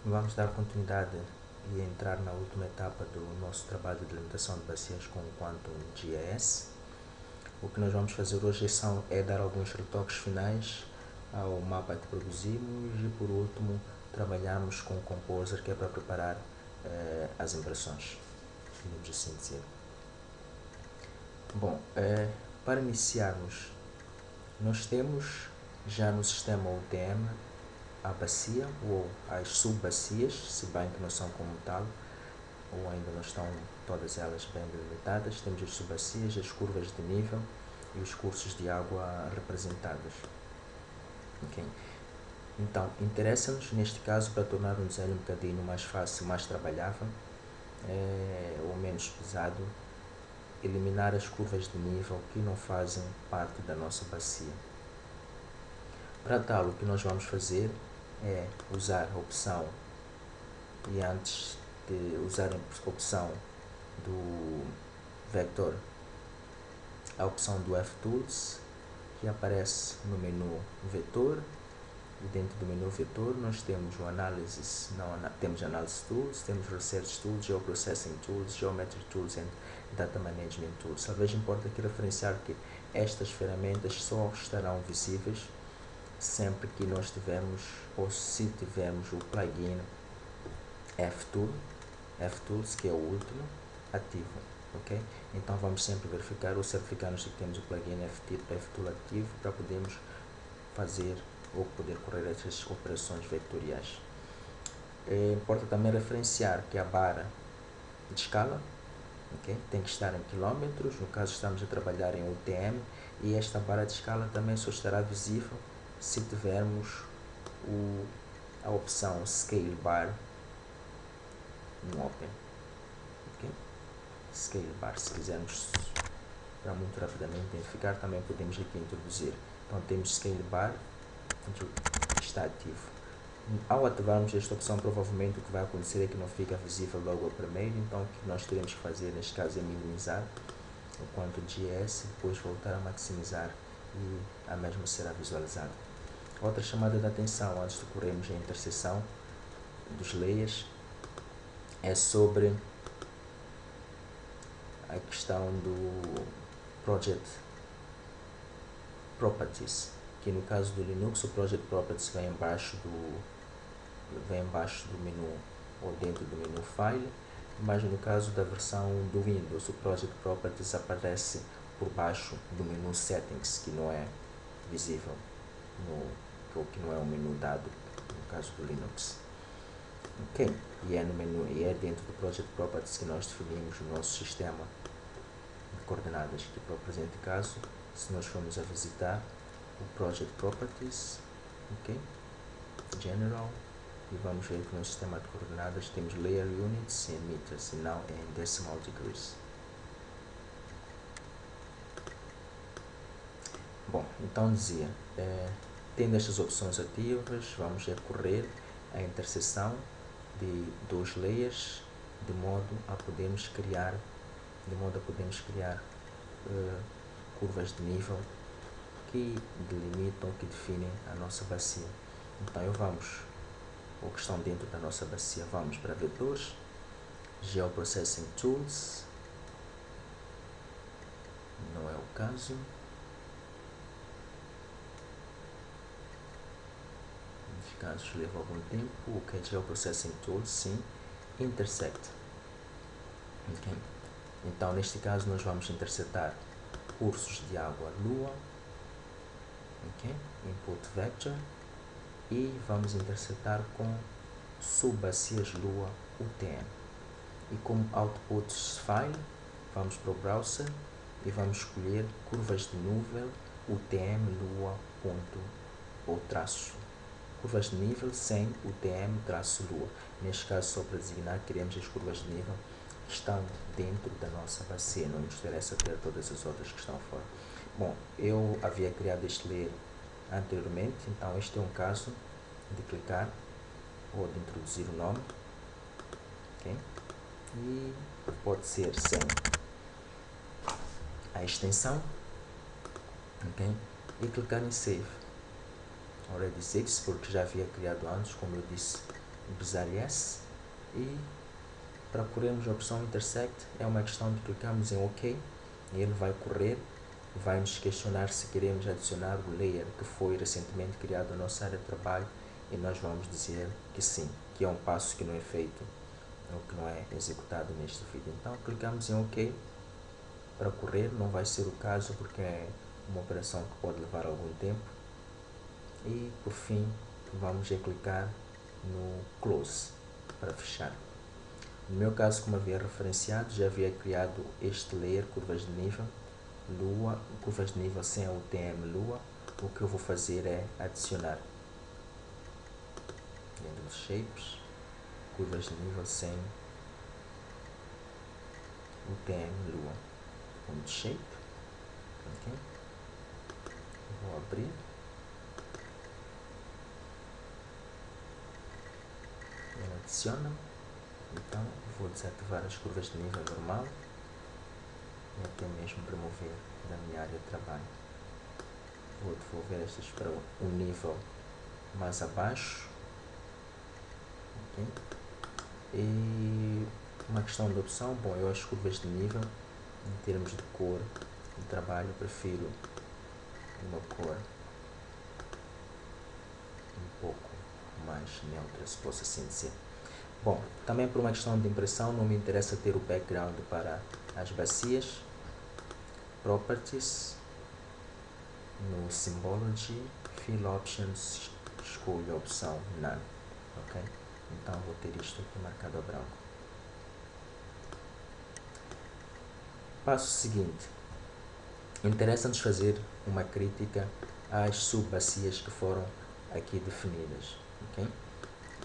Vamos dar continuidade e entrar na última etapa do nosso trabalho de delimitação de bacias com o Quantum GIS. O que nós vamos fazer hoje é dar alguns retoques finais ao mapa que produzimos e, por último, trabalhamos com o Composer, que é para preparar as impressões, podemos assim dizer. Bom, para iniciarmos, nós temos já no sistema UTM a bacia ou as subbacias, se bem que não são como tal, ou ainda não estão todas elas bem delimitadas. Temos as subbacias, as curvas de nível e os cursos de água representados. Okay. Então, interessa-nos, neste caso, para tornar um desenho um bocadinho mais fácil, mais trabalhável, ou menos pesado, eliminar as curvas de nível que não fazem parte da nossa bacia. Para tal, o que nós vamos fazer é usar a opção, e antes de usar a opção do Vector, a opção do FTools, que aparece no menu Vetor, e dentro do menu Vetor nós temos o temos Analysis Tools, temos Research Tools, Geoprocessing Tools, Geometry Tools e Data Management Tools. Talvez importa aqui referenciar que estas ferramentas só estarão visíveis sempre que nós tivermos, ou se tivermos, o plugin FTools, que é o último, ativo. Okay? Então vamos sempre verificar ou certificar-nos que temos o plugin FTool ativo para podermos fazer ou poder correr essas operações vetoriais. Importa também referenciar que a barra de escala, okay, tem que estar em quilômetros, no caso estamos a trabalhar em UTM, e esta barra de escala também só estará visível se tivermos a opção Scale Bar no Open. Okay? Scale Bar, se quisermos para muito rapidamente identificar, também podemos aqui introduzir. Então temos Scale Bar, está ativo. Ao ativarmos esta opção, provavelmente o que vai acontecer é que não fica visível logo ao primeiro, então o que nós teremos que fazer neste caso é minimizar o Quantum GIS, depois voltar a maximizar e a mesma será visualizada. Outra chamada de atenção antes de corrermos a interseção dos layers é sobre a questão do Project Properties, que no caso do Linux o Project Properties vem embaixo do menu ou dentro do menu File, mas no caso da versão do Windows o Project Properties aparece por baixo do menu Settings, que não é visível, que não é o menu dado no caso do Linux. Ok, e é dentro do Project Properties que nós definimos o nosso sistema de coordenadas, que para o presente caso, se nós formos a visitar o Project Properties, ok, General, e vamos ver que no sistema de coordenadas temos Layer Units em meters e não em decimal degrees. Bom, então dizia, tendo estas opções ativas, vamos correr a interseção de dois layers de modo a podermos criar curvas de nível que delimitam, que definem a nossa bacia. Então ou que estão dentro da nossa bacia, vamos para Vetores, Geoprocessing Tools, não é o caso. Nos casos leva algum tempo. O que é Geoprocessing Tools? Sim. Intersect. Okay. Então neste caso nós vamos intersetar cursos de água Lua, okay, Input Vector, e vamos intersetar com subbacias Lua UTM. E como Outputs File, vamos para o browser e vamos escolher curvas de nível UTM Lua ou traço. Curvas de nível sem UTM traço Lua. Neste caso, só para designar, queremos as curvas de nível que estão dentro da nossa bacia, não nos interessa ter todas as outras que estão fora. Bom, eu havia criado este layer anteriormente, então este é um caso de clicar ou de introduzir o nome, okay? E pode ser sem a extensão, okay? E clicar em Save. Already Save, porque já havia criado antes, como eu disse, pesar yes, e para corrermos a opção intersect é uma questão de clicarmos em OK e ele vai correr, vai nos questionar se queremos adicionar o layer que foi recentemente criado na nossa área de trabalho, e nós vamos dizer que sim, que é um passo que não é feito ou que não é executado neste vídeo. Então clicamos em OK para correr, não vai ser o caso porque é uma operação que pode levar algum tempo, e por fim vamos clicar no close para fechar. No meu caso, como havia referenciado, já havia criado este layer, curvas de nível, lua, curvas de nível sem a UTM lua. O que eu vou fazer é adicionar dentro dos shapes, curvas de nível sem UTM lua, ponto shape, ok? Vou abrir, ele adiciona. Então vou desativar as curvas de nível normal e até mesmo remover da minha área de trabalho. Vou devolver estas para um nível mais abaixo, okay? E uma questão de opção, bom, eu as curvas de nível, em termos de cor de trabalho, prefiro uma cor um pouco mais neutra, se fosse assim dizer. Bom, também por uma questão de impressão, não me interessa ter o background para as bacias. Properties, no Symbology, Fill Options, escolho a opção None, ok? Então vou ter isto aqui marcado a branco. Passo seguinte, interessa-nos fazer uma crítica às subbacias que foram aqui definidas, ok?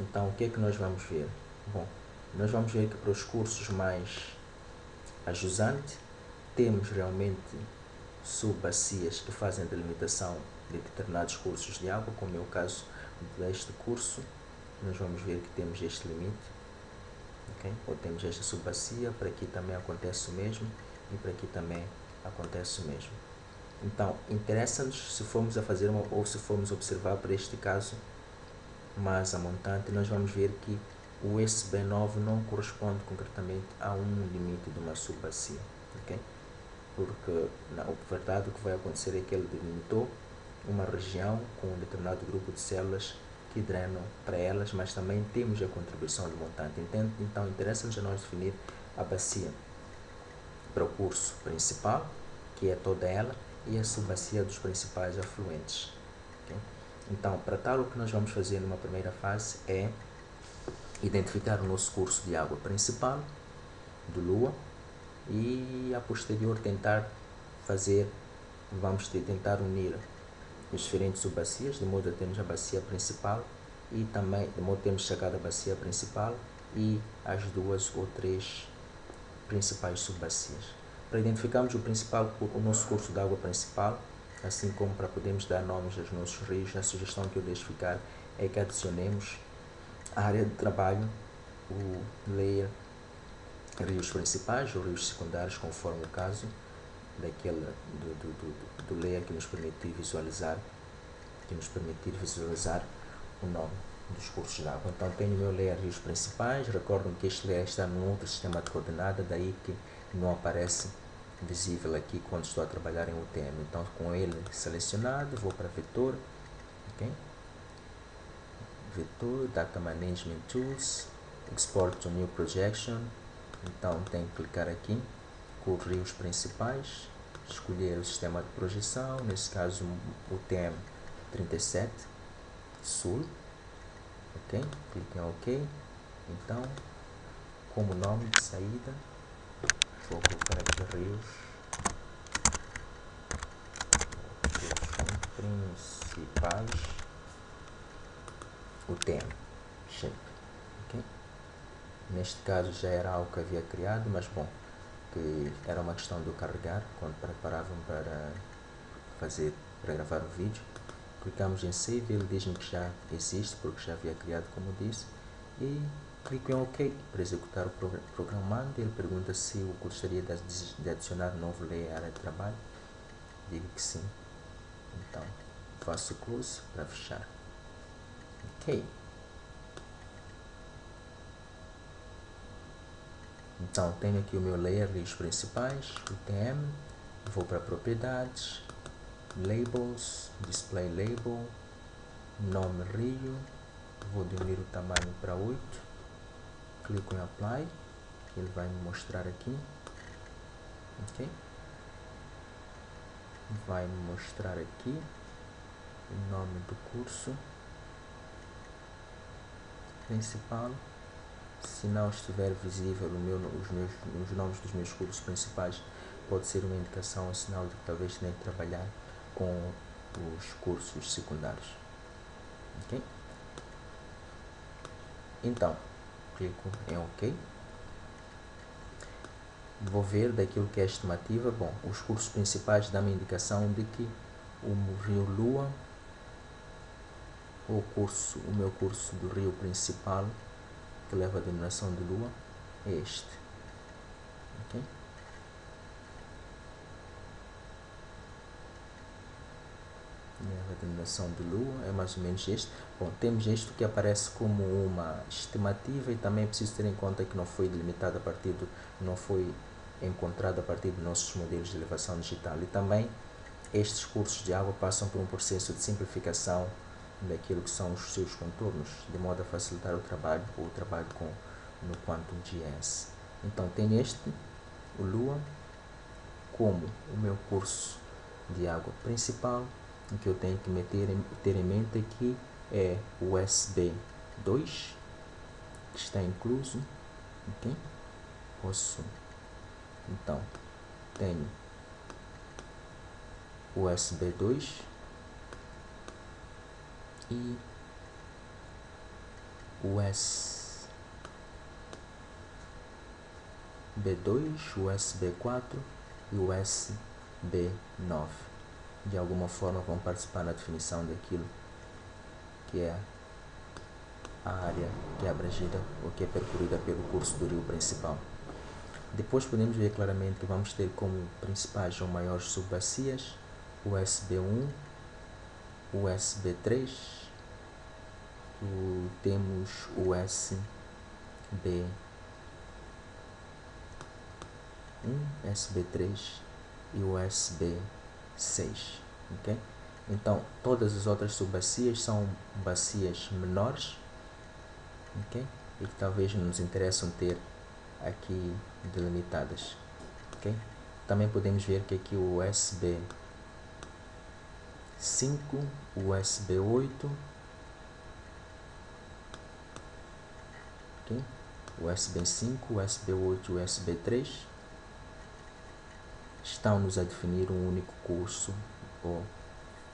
Então o que é que nós vamos ver? Bom, nós vamos ver que para os cursos mais ajusante temos realmente subbacias que fazem a delimitação de determinados cursos de água, como é o caso deste curso. Nós vamos ver que temos este limite, okay? Ou temos esta subbacia, para aqui também acontece o mesmo, e para aqui também acontece o mesmo. Então, interessa-nos, se formos a fazer ou se formos observar para este caso mais a montante, nós vamos ver que o SB9 não corresponde concretamente a um limite de uma subbacia, ok? Porque, na verdade, o que vai acontecer é que ele delimitou uma região com um determinado grupo de células que drenam para elas, mas também temos a contribuição de montante. Então, interessa-nos a nós definir a bacia para o curso principal, que é toda ela, e a subbacia dos principais afluentes. Okay? Então, para tal, o que nós vamos fazer numa primeira fase é identificar o nosso curso de água principal, do Lua, e a posterior vamos tentar unir as diferentes subbacias, de modo a termos a bacia principal e também, de modo a termos chegado à bacia principal e as 2 ou 3 principais subbacias. Para identificarmos o nosso curso de água principal, assim como para podermos dar nomes aos nossos rios, a sugestão que eu deixo ficar é que adicionemos à área de trabalho o layer rios principais ou rios secundários, conforme o caso daquele do layer que nos permitir visualizar o nome dos cursos de água. Então tenho o meu layer rios principais. Recordem que este layer está num outro sistema de coordenada, daí que não aparece visível aqui quando estou a trabalhar em UTM. Então com ele selecionado, vou para vetor, ok? Vetor, Data Management Tools, Export to New Projection. Então tenho que clicar aqui, com rios principais, escolher o sistema de projeção, nesse caso o TM 37, Sul, ok? Clique em OK. Então, como nome de saída, vou colocar aqui rios principais, o TM shape, ok? Neste caso já era algo que havia criado, mas bom, que era uma questão de eu carregar quando preparavam para gravar o vídeo. Clicamos em Save, ele diz-me que já existe, porque já havia criado, como disse, e clico em OK para executar o programando. Ele pergunta se eu gostaria de adicionar um novo layer à área de trabalho. Digo que sim. Então, faço close para fechar. Ok. Então, tenho aqui o meu layer, rios principais, o TM, vou para propriedades, labels, display label, nome rio, vou diminuir o tamanho para 8, clico em apply, ele vai me mostrar aqui, ok? Vai me mostrar aqui o nome do curso principal. Se não estiver visível os nomes dos meus cursos principais, pode ser uma indicação, um sinal de que talvez tenha que trabalhar com os cursos secundários. Ok? Então, clico em OK. Vou ver daquilo que é a estimativa. Bom, os cursos principais dão-me a indicação de que o Rio Lua, o meu curso do rio principal, que leva a denominação de Lua, é este. Ok? Leva a denominação de Lua, é mais ou menos este. Bom, temos isto que aparece como uma estimativa, e também é preciso ter em conta que não foi delimitado não foi encontrado a partir de nossos modelos de elevação digital. E também estes cursos de água passam por um processo de simplificação daquilo que são os seus contornos, de modo a facilitar o trabalho no QuantumGS. Então, tenho o Lua, como o meu curso de água principal. O que eu tenho que ter em mente aqui é o USB2, que está incluso. Ok? Então, tenho o USB2 e o USB2, USB4 e o USB9. De alguma forma vão participar na definição daquilo que é a área que é abrangida ou que é percorrida pelo curso do rio principal. Depois podemos ver claramente que vamos ter como principais ou maiores subbacias o USB1, o USB3, temos o USB1, USB3 e o USB6. Ok? Então, todas as outras subbacias são bacias menores, ok? E que talvez nos interessam ter aqui delimitadas. Ok? Também podemos ver que aqui o USB5, o USB8, ok? O USB5, o USB8 e o USB3 estão-nos a definir um único curso, ou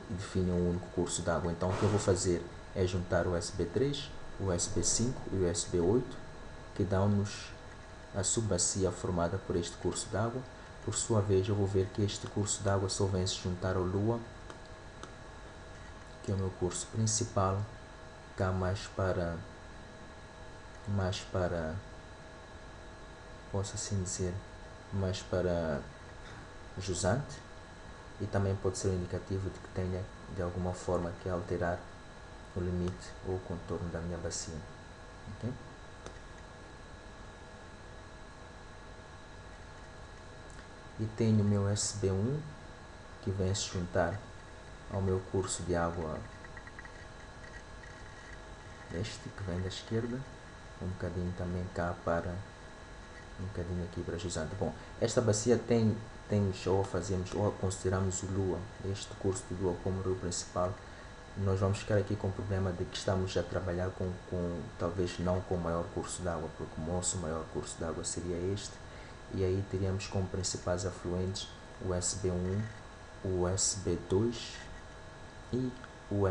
definem um único curso de água. Então, o que eu vou fazer é juntar o USB3, o USB5 e o USB8, que dão-nos a subbacia formada por este curso de água. Por sua vez, eu vou ver que este curso de água só vem se juntar ao Lua, que é o meu curso principal, cá mais para, posso assim dizer, mais para jusante, e também pode ser um indicativo de que tenha de alguma forma que alterar o limite ou o contorno da minha bacia. Okay? E tenho o meu SB1, que vem se juntar ao meu curso de água, este que vem da esquerda, um bocadinho também cá para, um bocadinho aqui para jusante. Bom, esta bacia tem ou consideramos o Lua, este curso de Lua, como rio principal. Nós vamos ficar aqui com o problema de que estamos a trabalhar talvez não com o maior curso de água, porque o nosso maior curso de água seria este, e aí teríamos como principais afluentes o SB1, o SB2 e o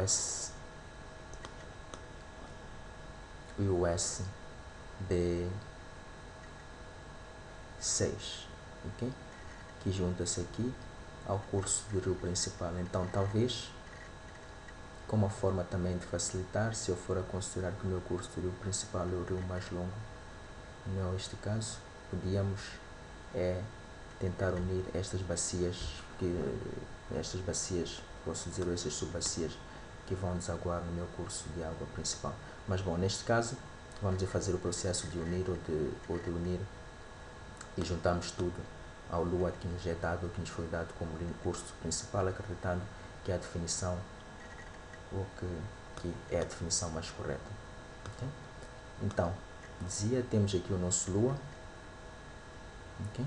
SB6, ok? Que junta-se aqui ao curso do rio principal. Então, talvez, como uma forma também de facilitar, se eu for a considerar que o meu curso do rio principal é o rio mais longo, não é este caso, podíamos tentar unir estas bacias, posso dizer, essas subbacias que vão desaguar no meu curso de água principal. Mas bom, neste caso, vamos fazer o processo de unir ou de unir e juntamos tudo ao Lua que nos é dado, que nos foi dado como curso principal, acreditando que é a definição, ou que é a definição mais correta. Okay? Então, dizia, temos aqui o nosso Lua. Okay?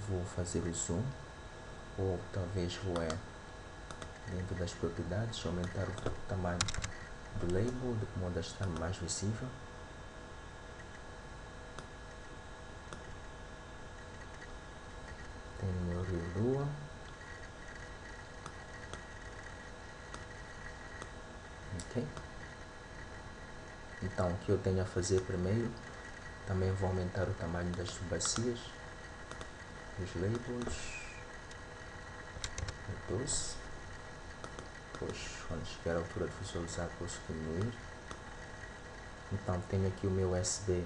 Vou fazer o zoom, ou talvez vou dentro das propriedades, aumentar o tamanho do label, de modo a estar mais visível. Tenho o meu Rio Lua. Ok? Então, o que eu tenho a fazer primeiro, também vou aumentar o tamanho das bacias, os labels, 12. Depois, quando chegar a altura de visualizar, posso diminuir. Então, tenho aqui o meu USB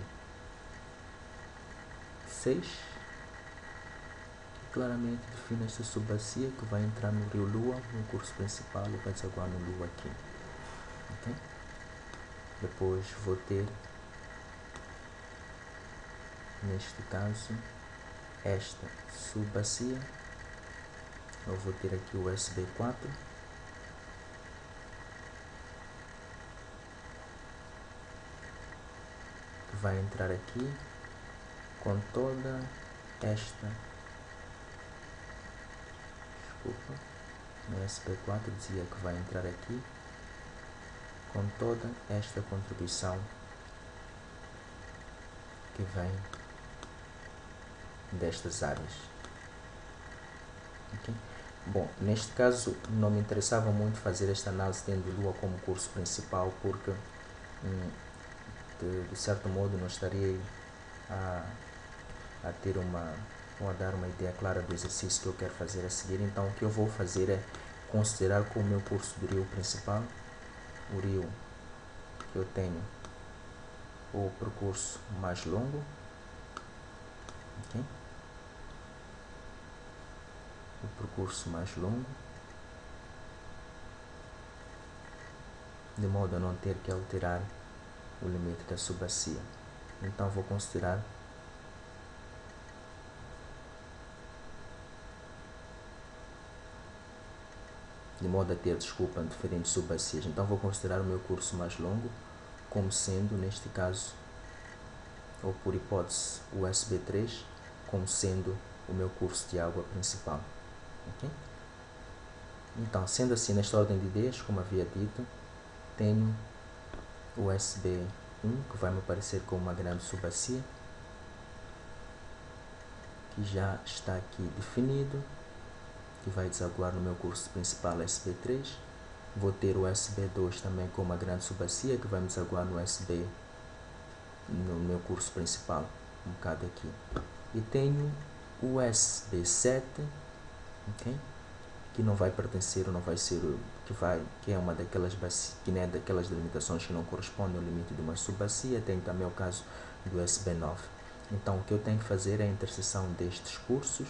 6, que claramente define esta subbacia que vai entrar no Rio Lua, no curso principal, e vai desaguar no Lua aqui. Okay? Depois vou ter, neste caso, esta subbacia. Eu vou ter aqui o USB 4, que vai entrar aqui com toda esta, desculpa, no SP4 dizia que vai entrar aqui com toda esta contribuição que vem destas áreas. Okay? Bom, neste caso não me interessava muito fazer esta análise tendo Lua como curso principal, porque de certo modo não estaria a ter ou a dar uma ideia clara do exercício que eu quero fazer a seguir. Então o que eu vou fazer é considerar como meu curso do Rio principal, o Rio que eu tenho o percurso mais longo. Okay? O percurso mais longo, de modo a não ter que alterar o limite da subbacia. Então vou considerar de modo a ter, desculpa, diferentes subbacias. Então vou considerar o meu curso mais longo como sendo, neste caso, ou por hipótese, o USB3 como sendo o meu curso de água principal. Okay? Então, sendo assim, nesta ordem de ideias, como havia dito, tenho o USB1, que vai me aparecer como uma grande subbacia, que já está aqui definido, que vai desaguar no meu curso principal USB3. Vou ter o USB2 também com uma grande subbacia, que vai me desaguar no meu curso principal, um bocado aqui. E tenho o USB7, okay? Que não vai pertencer, ou não vai ser, que é uma daquelas bacias, que não é daquelas delimitações que não correspondem ao limite de uma subbacia. Tenho também o caso do USB9. Então o que eu tenho que fazer é a interseção destes cursos,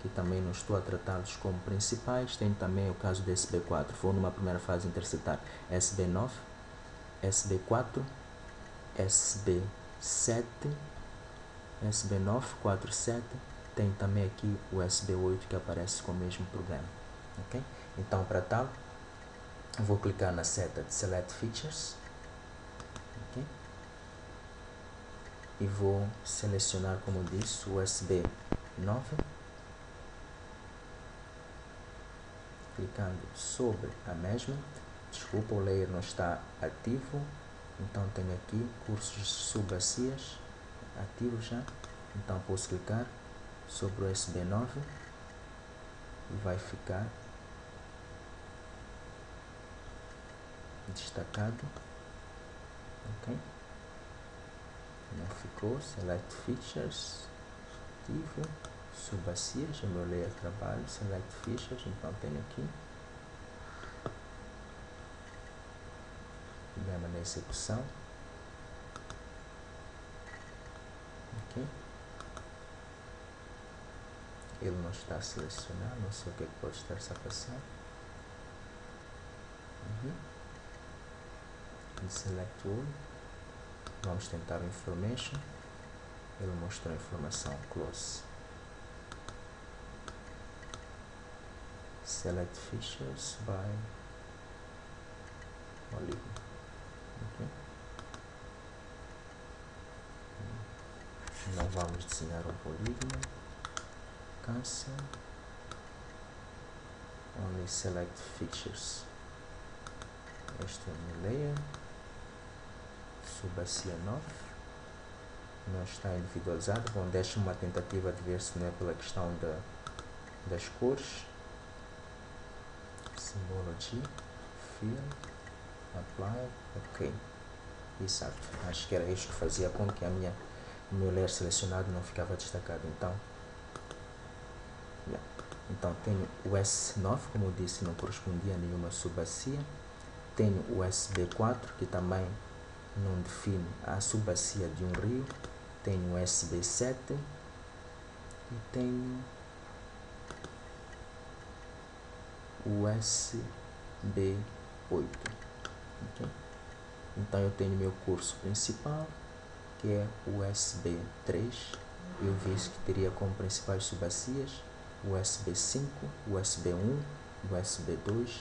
que também não estou a tratá-los como principais. Tenho também o caso do SB4. Vou numa primeira fase intersetar SB9, SB4, SB7, SB9, 4, 7. Tenho também aqui o SB8 que aparece com o mesmo problema. Okay? Então, para tal, vou clicar na seta de Select Features, okay? E vou selecionar, como disse, o SB9, clicando sobre a Management. Desculpa, o layer não está ativo, então tenho aqui cursos de subbacias ativo já. Então posso clicar sobre o SB9 e vai ficar destacado. Ok? Não ficou. Select Features ativo, subbacias, o meu layer de trabalho, Select Features. Então tenho aqui problema na execução. Ok? Ele não está a selecionar, não sei o que pode estar-se a passar. Select All. Vamos tentar o Information. ele mostrou a informação close. Select features by polygon. Okay. Não vamos desenhar um polígono. Cancel. Only select features. Este é o meu layer. Subbacia 9. Não está individualizado. Bom, deixa uma tentativa de ver se não é pela questão das cores. Symbology. Fill. Apply. Ok. Exato. Acho que era isto que fazia com que o meu layer selecionado não ficava destacado. Então tenho o S9, como eu disse, não correspondia a nenhuma subbacia. Tenho o SB4, que também não define a subbacia de um rio. Tenho o SB7 e tenho o SB8. Okay? Então eu tenho meu curso principal, que é o SB3. Eu disse que teria como principais subbacias o SB5, o SB1, o SB2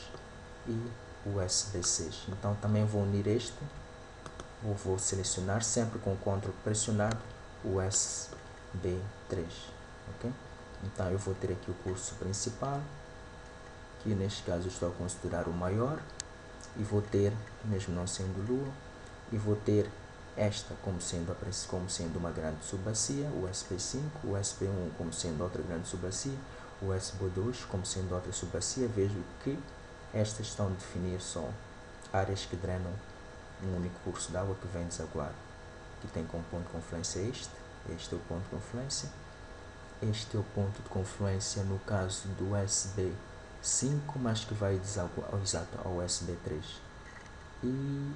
e o SB6. Então também vou unir este, vou selecionar sempre com o CTRL pressionado o SB3. Okay? Então eu vou ter aqui o curso principal, que neste caso estou a considerar o maior, e vou ter, mesmo não sendo lua, e vou ter esta como sendo uma grande subbacia, o SB5, o SB1 como sendo outra grande subbacia, o SB2 como sendo outra subbacia. Vejo que estas estão a definir só áreas que drenam um único curso de água que vem desaguar. Aqui tem como ponto de confluência este é o ponto de confluência, este é o ponto de confluência no caso do SB5, mas que vai desaguar ao SB3. E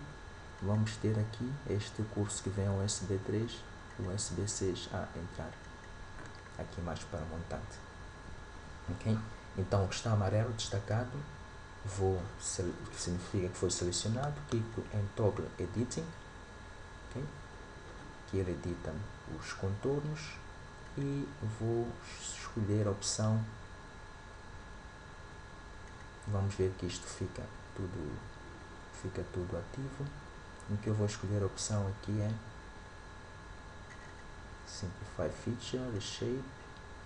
vamos ter aqui este curso que vem ao SB3, o SB6 a entrar aqui mais para o montante. Okay? Então o que está amarelo destacado, que significa que foi selecionado, clico em Toggle Editing, okay? Que ele edita os contornos, e vou escolher a opção, vamos ver que isto fica tudo ativo. O que eu vou escolher a opção aqui é Simplify Feature, Reshape,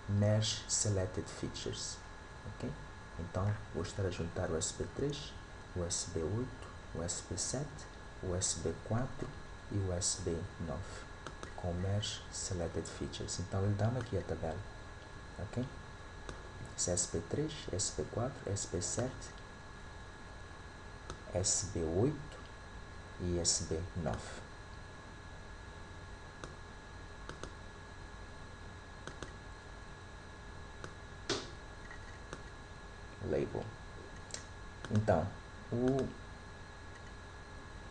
Merge Selected Features. Okay? Então vou estar a juntar o SB3, o SB8, o SB7, o SB4 e o SB9 com Merge Selected Features. Então ele dá-me aqui a tabela. Okay? Esse é SB3, SB4, SB7, SB8 e SB9. Label. Então, o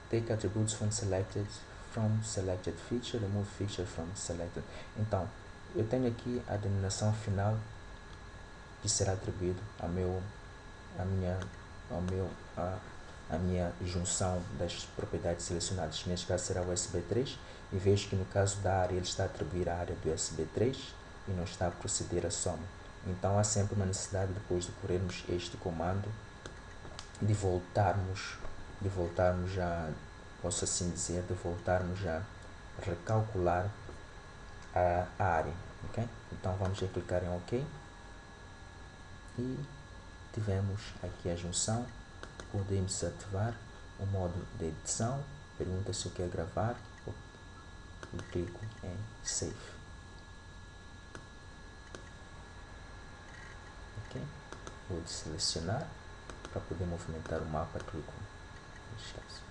Take Attributes from Selected Feature, Remove Feature from Selected. Então, eu tenho aqui a denominação final que será atribuído a minha junção das propriedades selecionadas. Neste caso será o SB3, e vejo que no caso da área ele está a atribuir a área do SB3 e não está a proceder a soma. Então há sempre uma necessidade, depois de corrermos este comando, de voltarmos a, posso assim dizer, de voltarmos a recalcular a área. Okay? Então vamos clicar em OK e tivemos aqui a junção. Podemos ativar o modo de edição, pergunta se eu quero gravar, e clico em Save. Okay? Vou selecionar para poder movimentar o mapa, clico neste caso.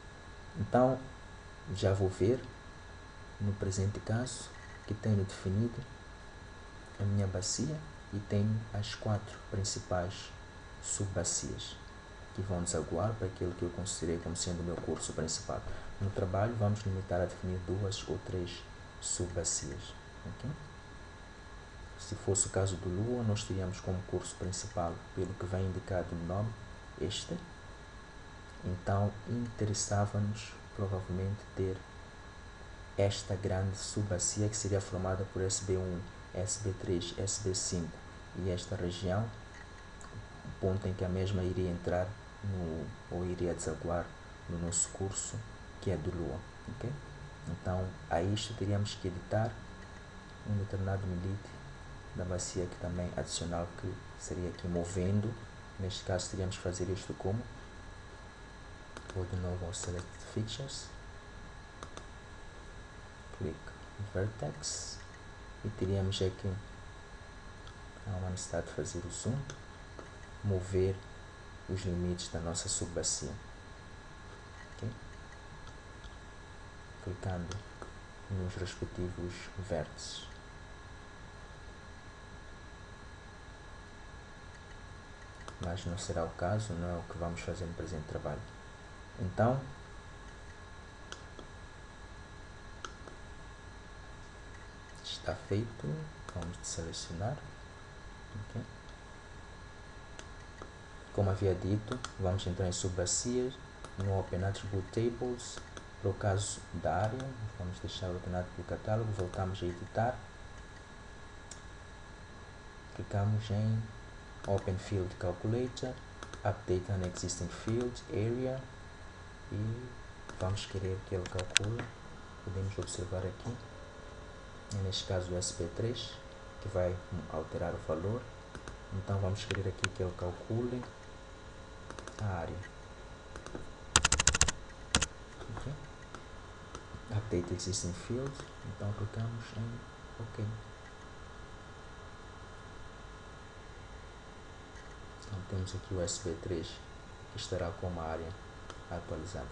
Então já vou ver no presente caso que tenho definido a minha bacia e tenho as 4 principais subbacias que vão desaguar para aquilo que eu considerei como sendo o meu curso principal. No trabalho vamos limitar a definir 2 ou 3 subbacias. Okay? Se fosse o caso do Lua, nós teríamos como curso principal, pelo que vem indicado no nome, este. Então interessava-nos provavelmente ter esta grande subbacia que seria formada por SB1, SB3, SB5 e esta região, o ponto em que a mesma iria entrar ou iria desaguar no nosso curso, que é do Lua, ok? Então, a isto teríamos que editar um determinado medite da bacia aqui também adicional, que seria aqui movendo. Neste caso teríamos que fazer isto como? Vou de novo ao Select Features, clique Vertex e teríamos aqui a uma necessidade de fazer o zoom, mover os limites da nossa subbacia, okay? Clicando nos respectivos vértices. Mas não será o caso, não é o que vamos fazer no presente trabalho. Então, está feito, vamos selecionar, okay? Como havia dito, vamos entrar em subbacias, no Open Attribute Tables, para o caso da área, vamos deixar ordenado pelo catálogo, voltamos a editar, clicamos em Open Field Calculator, Update an Existing Field, Area, e vamos querer que ele calcule, podemos observar aqui, neste caso o SP3, que vai alterar o valor, então vamos querer aqui que ele calcule a área. Okay. Update Existing Field, então clicamos em OK. Então temos aqui o SP3 que estará com uma área atualizada.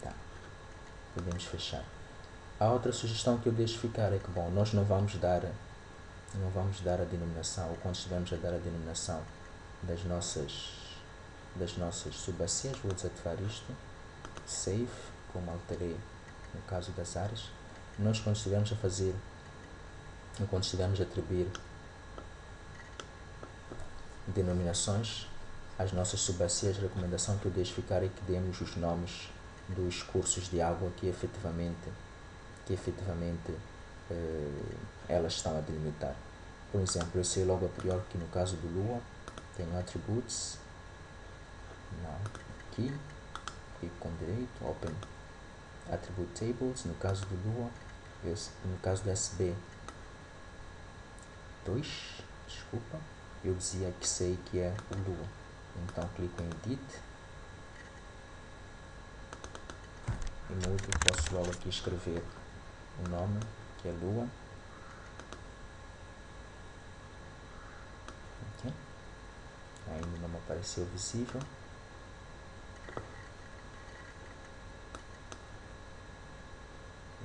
Tá. Podemos fechar. A outra sugestão que eu deixo ficar é que, bom, nós não vamos dar a denominação, ou quando estivermos a dar a denominação das nossas subbacias, vou desativar isto, save, como alterei no caso das áreas. Nós quando estivermos a atribuir denominações às nossas subbacias, a recomendação que eu deixo ficar é que demos os nomes dos cursos de água que efetivamente elas estão a delimitar. Por exemplo, eu sei logo a priori que no caso do Lua tenho Attributes, não, aqui, clico com direito, Open Attribute Tables, no caso do Lua, no caso do SB2, desculpa, eu dizia que sei que é o Lua, então clico em Edit e mudo, posso logo aqui escrever o nome, que é Lua. Okay. Ainda não me apareceu visível.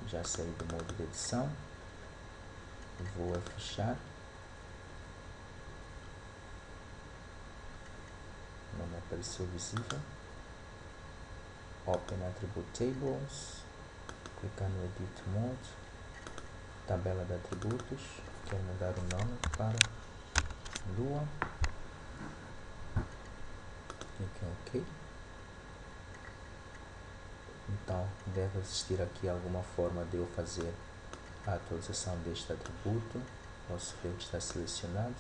Já saí do modo de edição. Vou a fechar. Não me apareceu visível. Open Attribute Tables. Clicar no Edit Mode. Tabela de atributos. Quero mudar o nome para Lua. Clique em OK. Então, deve existir aqui alguma forma de eu fazer a atualização deste atributo. Posso ver que está selecionado.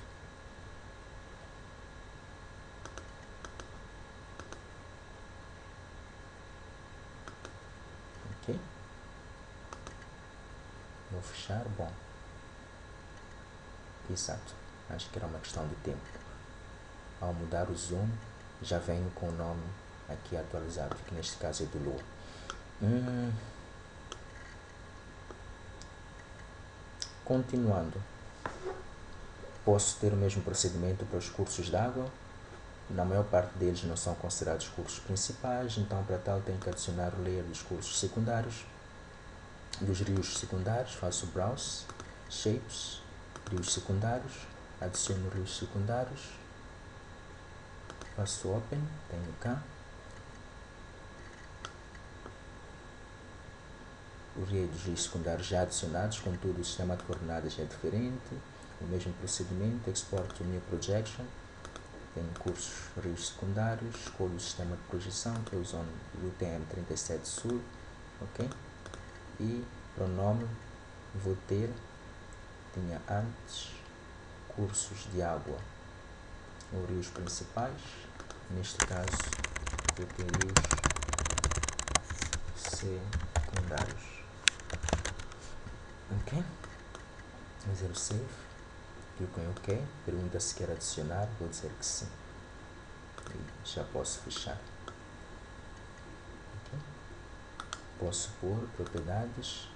Ok. Vou fechar. Bom. Exato. Acho que era uma questão de tempo. Ao mudar o zoom, já venho com o nome aqui atualizado, que neste caso é do Lua. Continuando, posso ter o mesmo procedimento para os cursos de água. Na maior parte deles não são considerados cursos principais, então para tal tenho que adicionar o layer dos cursos secundários, dos rios secundários. Faço Browse, Shapes, rios secundários, adiciono rios secundários, faço Open, tenho cá. O array dos rios secundários já adicionados, contudo o sistema de coordenadas é diferente. O mesmo procedimento, Export to New Projection, Tenho cursos rios secundários, escolho o sistema de projeção, que é o Zone UTM 37 Sul, ok? E pronome vou ter, tinha antes, cursos de água ou rios principais, neste caso vou ter rios secundários, ok? Fazer o save, clico em OK, pergunta se quer adicionar, vou dizer que sim, e já posso fechar. Okay. Posso pôr propriedades,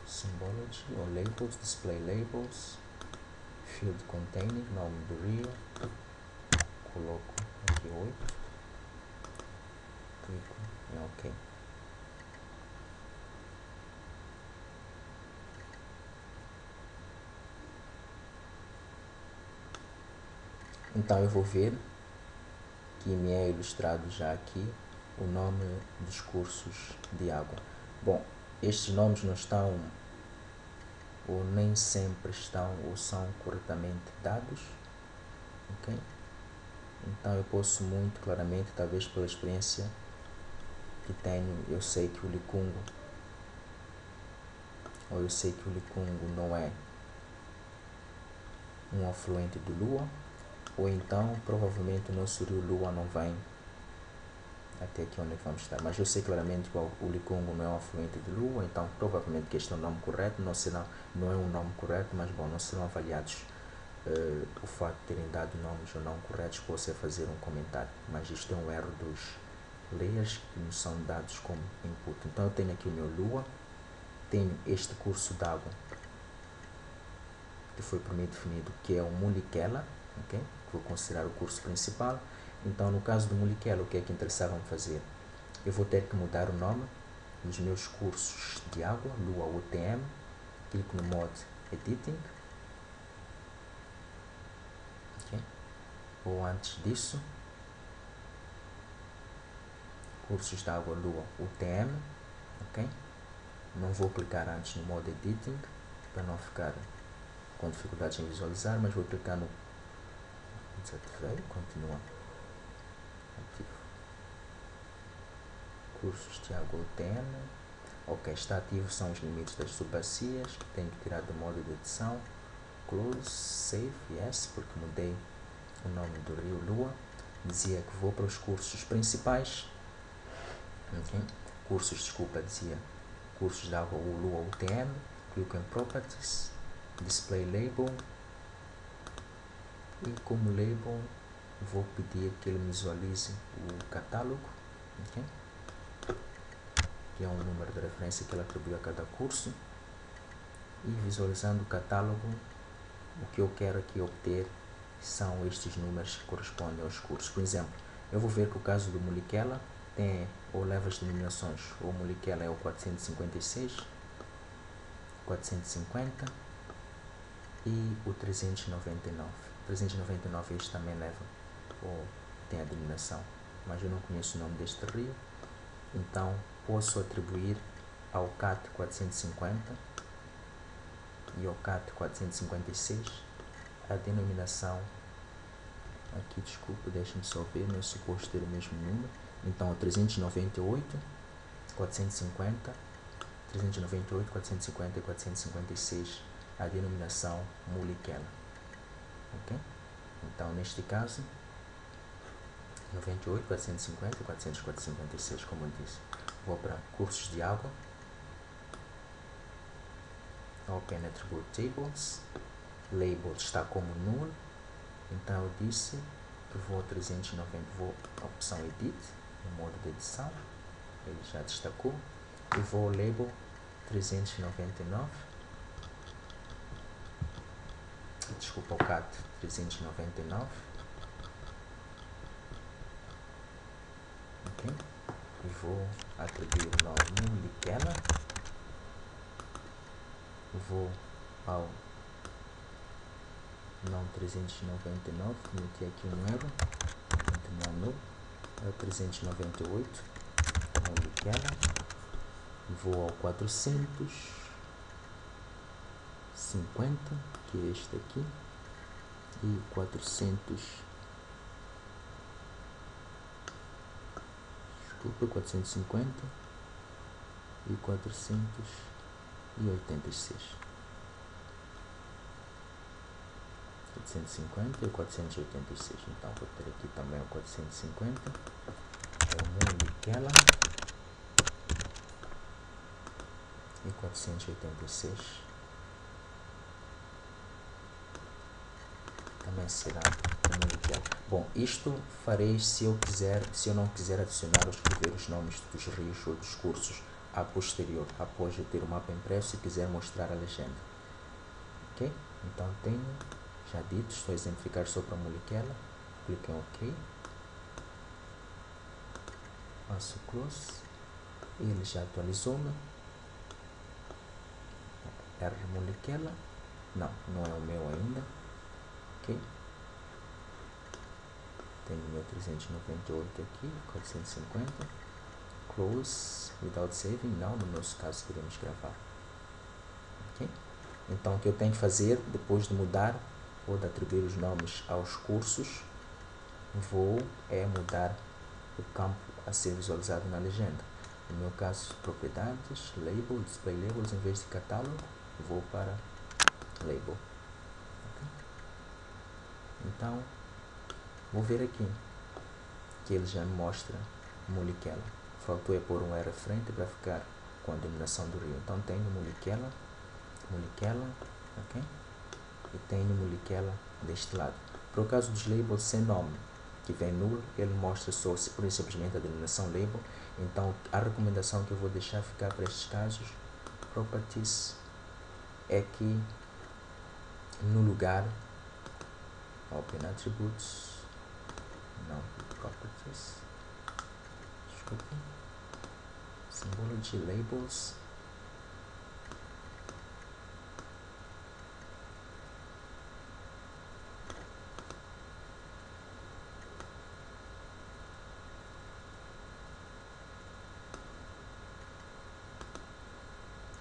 symbology ou labels, display labels, field containing, nome do rio, coloco aqui 8, clico em OK. Então eu vou ver que me é ilustrado já aqui o nome dos cursos de água. Bom, estes nomes não estão, ou nem sempre estão, ou são corretamente dados, ok? Então eu posso muito claramente, talvez pela experiência que tenho, eu sei que o Licungo, ou eu sei que o Licungo não é um afluente do Lua, ou então provavelmente o nosso rio Lua não vem até aqui onde vamos estar, mas eu sei claramente que o Licungo não é um afluente do Lua, então provavelmente que este é o nome correto, não é um nome correto, mas bom, não serão avaliados o fato de terem dado nomes ou não corretos por você fazer um comentário, mas isto é um erro dos layers que nos são dados como input. Então eu tenho aqui o meu Lua, tenho este curso d'água que foi por mim definido, que é o Mulikela, ok? Vou considerar o curso principal. Então no caso do Mulikela, o que é que interessava-me fazer? Eu vou ter que mudar o nome dos meus cursos de água, Lua UTM, clico no Mod Editing, okay? Ou antes disso, cursos de água Lua UTM, ok? Não vou clicar antes no Mod Editing, para não ficar com dificuldades em visualizar, mas vou clicar no desativei, continua ativo. Cursos de água UTM, ok, está ativo, são os limites das subbacias, que tenho que tirar do modo de edição, close, save, yes, porque mudei o nome do rio Lua. Dizia que vou para os cursos principais, okay? Dizia cursos de água Lua UTM, clico em Properties, Display Label, e como label vou pedir que ele visualize o catálogo, okay? Que é um número de referência que ele atribui a cada curso, e visualizando o catálogo, o que eu quero aqui obter são estes números que correspondem aos cursos. Por exemplo, eu vou ver que o caso do Mulikela tem ou leva as denominações, o Mulikela é o 456, 450 e o 399. 399 este também leva, ou tem a denominação, mas eu não conheço o nome deste rio, então posso atribuir ao CAT 450 e ao CAT 456 a denominação. Aqui, desculpa, deixa-me só ver, não é suposto ter o mesmo número. Então, 398, 450, 398, 450 e 456, a denominação Mulikela, ok? Então, neste caso, 98, 450 e 400, 456, como eu disse. Vou para cursos de água, Open Attribute Tables, Label está como null, então eu disse que vou 390, vou a opção Edit, no modo de edição, ele já destacou, e vou ao label 399, desculpa, o CAT 399, ok? E vou atribuir o nome Mulikela, vou ao nome 399, cometi aqui um erro, continuar nulo, é o 398, Mulikela, vou ao 450, que é este aqui, e 456, desculpa, 450 e 486. 450 e 486. Então vou ter aqui também o 450, o Mulikela, e 486 também será o Mulikela. Bom, isto farei se eu não quiser adicionar ou escrever os nomes dos rios ou dos cursos a posterior, após eu ter o mapa impresso e quiser mostrar a legenda. Ok? Então tenho já dito, estou a exemplificar só para Mulikela, clico em OK, faço close, ele já atualizou-me. R Mulikela, não é o meu ainda, ok? Tenho 1398 aqui, 450, close, without saving, não, no nosso caso queremos gravar, ok? Então o que eu tenho que fazer, depois de mudar ou de atribuir os nomes aos cursos, vou mudar o campo a ser visualizado na legenda. No meu caso, propriedades, label, display labels, em vez de catálogo, vou para label. Okay? Então, vou ver aqui que ele já me mostra Mulikela. Faltou é pôr um R à frente para ficar com a denominação do rio. Então, tenho Mulikela, ok? E tenho Mulikela deste lado. Para o caso dos labels sem nome, que vem nulo, ele mostra só simplesmente a denominação label. Então, a recomendação que eu vou deixar ficar para estes casos, properties, é que no lugar open attributes, não properties, desculpa, symbology labels,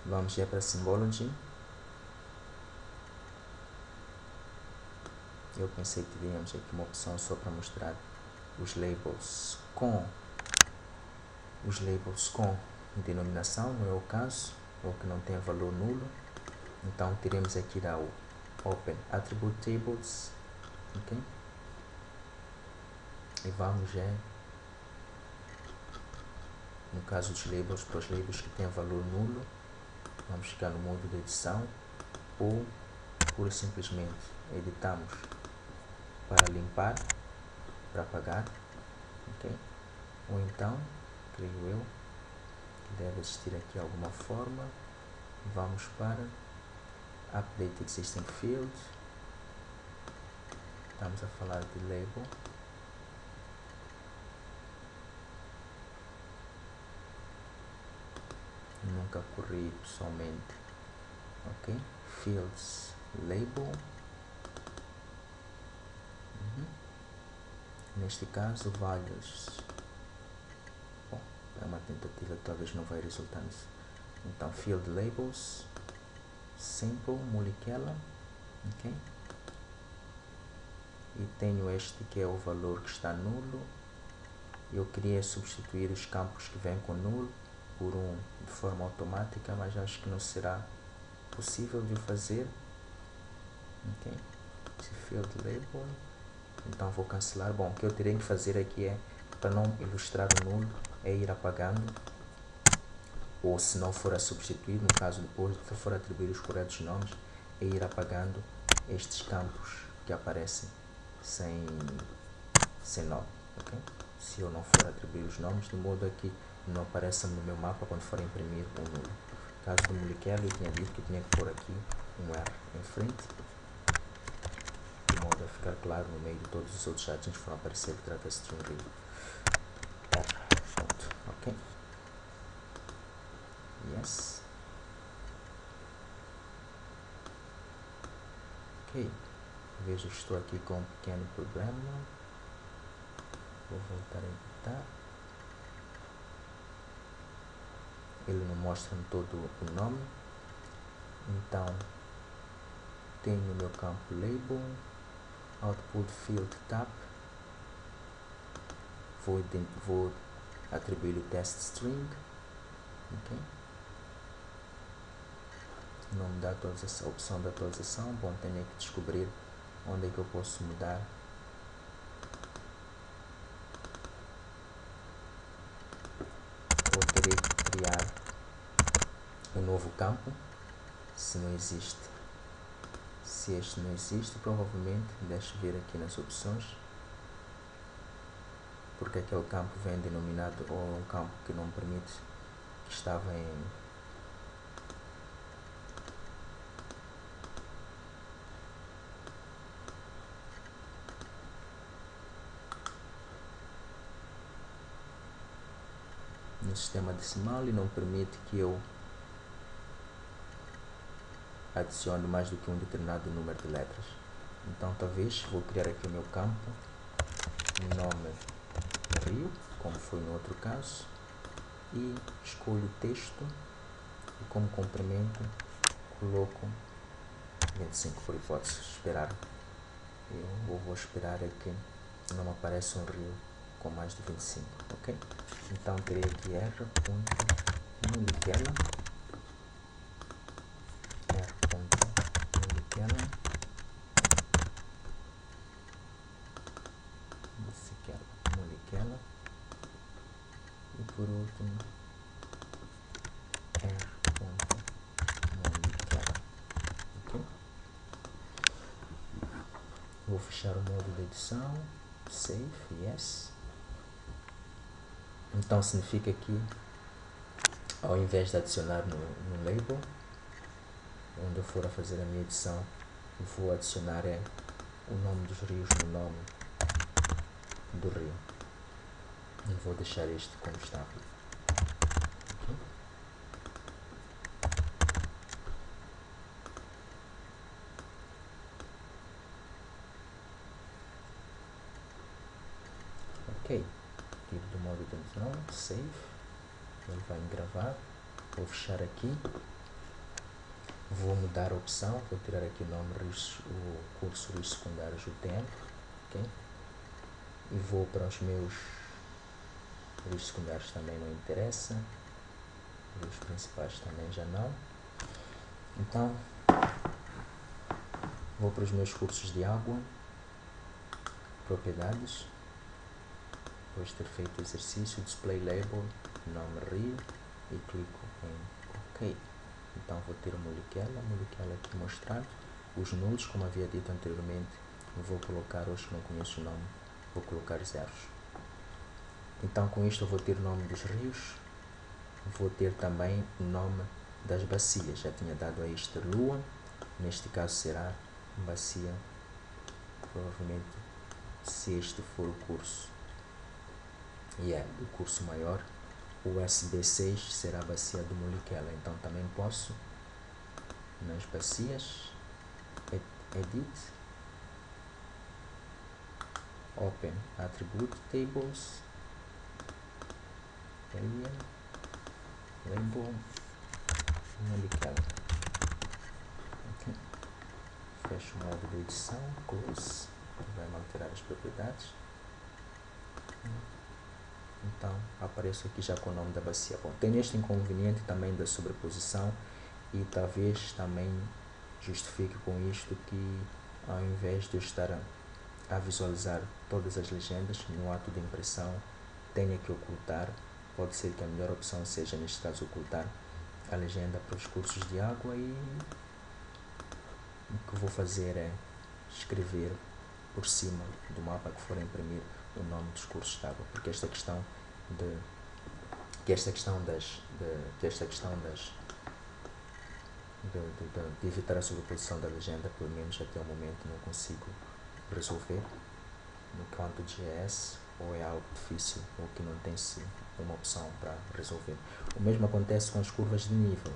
vamos já para symbology. Eu pensei que teríamos aqui uma opção só para mostrar os labels com denominação, não é o caso, ou que não tem valor nulo. Então teremos aqui o Open Attribute Tables, ok? E vamos no caso dos labels, para os labels que têm valor nulo, vamos ficar no modo de edição, ou pura simplesmente editamos para limpar, para apagar, ok? Ou então, creio eu, que deve existir aqui alguma forma, vamos para Update Existing Field, estamos a falar de label, nunca corri pessoalmente, ok? Fields Label, neste caso values, bom, é uma tentativa que talvez não vai resultar nisso. Então Field Labels, Simple, Mulikela, ok? E tenho este que é o valor que está nulo. Eu queria substituir os campos que vêm com nulo por de forma automática, mas acho que não será possível de o fazer, ok? Field Label, então vou cancelar. Bom, o que eu terei que fazer aqui para não ilustrar o nulo, é ir apagando, ou se não for a substituir, no caso depois se for atribuir os corretos nomes, é ir apagando estes campos que aparecem sem nome, ok? Se eu não for atribuir os nomes, de modo a que não apareça no meu mapa quando for imprimir o nulo. No caso do Mulikela, eu tinha dito que tinha que pôr aqui um R em frente, de modo a ficar claro no meio de todos os outros adjuntos que foram aparecer que trata-se de um rio. Ok? Yes. Ok. Vejo que estou aqui com um pequeno problema. Vou voltar a editar. Ele não mostra-me todo o nome. Então, tenho no meu campo label, output field tab. Vou atribuir o test string, ok? O nome da atualização, opção da atualização, bom, tenho que descobrir onde é que eu posso mudar. Vou ter que criar um novo campo, se não existe. Se este não existe, provavelmente, deixa ver aqui nas opções, porque aquele campo vem denominado, ou um campo que não permite, que estava no sistema decimal e não permite que eu adicione mais do que um determinado número de letras. Então talvez vou criar aqui o meu campo, nome Rio, como foi no outro caso, e escolho texto e como complemento coloco 25 por hipótese. Esperar, eu vou esperar é que não apareça um rio com mais de 25, ok? Então terei aqui r.mulikela, Mulikela, e por último r.mulikela, ok? Vou fechar o modo de edição, save, yes. Então significa que ao invés de adicionar no label, onde eu for a fazer a minha edição, vou adicionar o nome dos rios no nome do rio. E vou deixar este como está. Okay. Ok, tiro do modo de edição, save, ele vai me gravar, vou fechar aqui, vou mudar a opção, vou tirar aqui o nome, o curso Rios Secundários UTM, ok? E vou para os meus rios secundários, também não interessa, rios principais também já não. Então, vou para os meus cursos de água, propriedades, depois de ter feito o exercício, display label, nome rio, e clico em OK. Então vou ter o Mulikela aqui mostrado, os nulos, como havia dito anteriormente, vou colocar, hoje que não conheço o nome, vou colocar zeros. Então com isto eu vou ter o nome dos rios, vou ter também o nome das bacias, já tinha dado a isto lua, neste caso será bacia, provavelmente, se este for o curso, e é o curso maior, o SB6 será a bacia do Mulikela. Então também posso, nas bacias, edit, open attribute tables, area, label, Mulikela. Okay. Fecho o modo de edição, close, vai alterar as propriedades. Então apareço aqui já com o nome da bacia. Bom, tem este inconveniente também da sobreposição, e talvez também justifique com isto que, ao invés de eu estar a visualizar todas as legendas no ato de impressão, tenha que ocultar. Pode ser que a melhor opção seja, neste caso, ocultar a legenda para os cursos de água, e o que vou fazer é escrever por cima do mapa que for imprimir o nome dos cursos de água, porque esta questão de evitar a sobreposição da legenda, pelo menos até o momento, não consigo resolver no canto de GS, ou é algo difícil, ou que não tem-se uma opção para resolver. O mesmo acontece com as curvas de nível.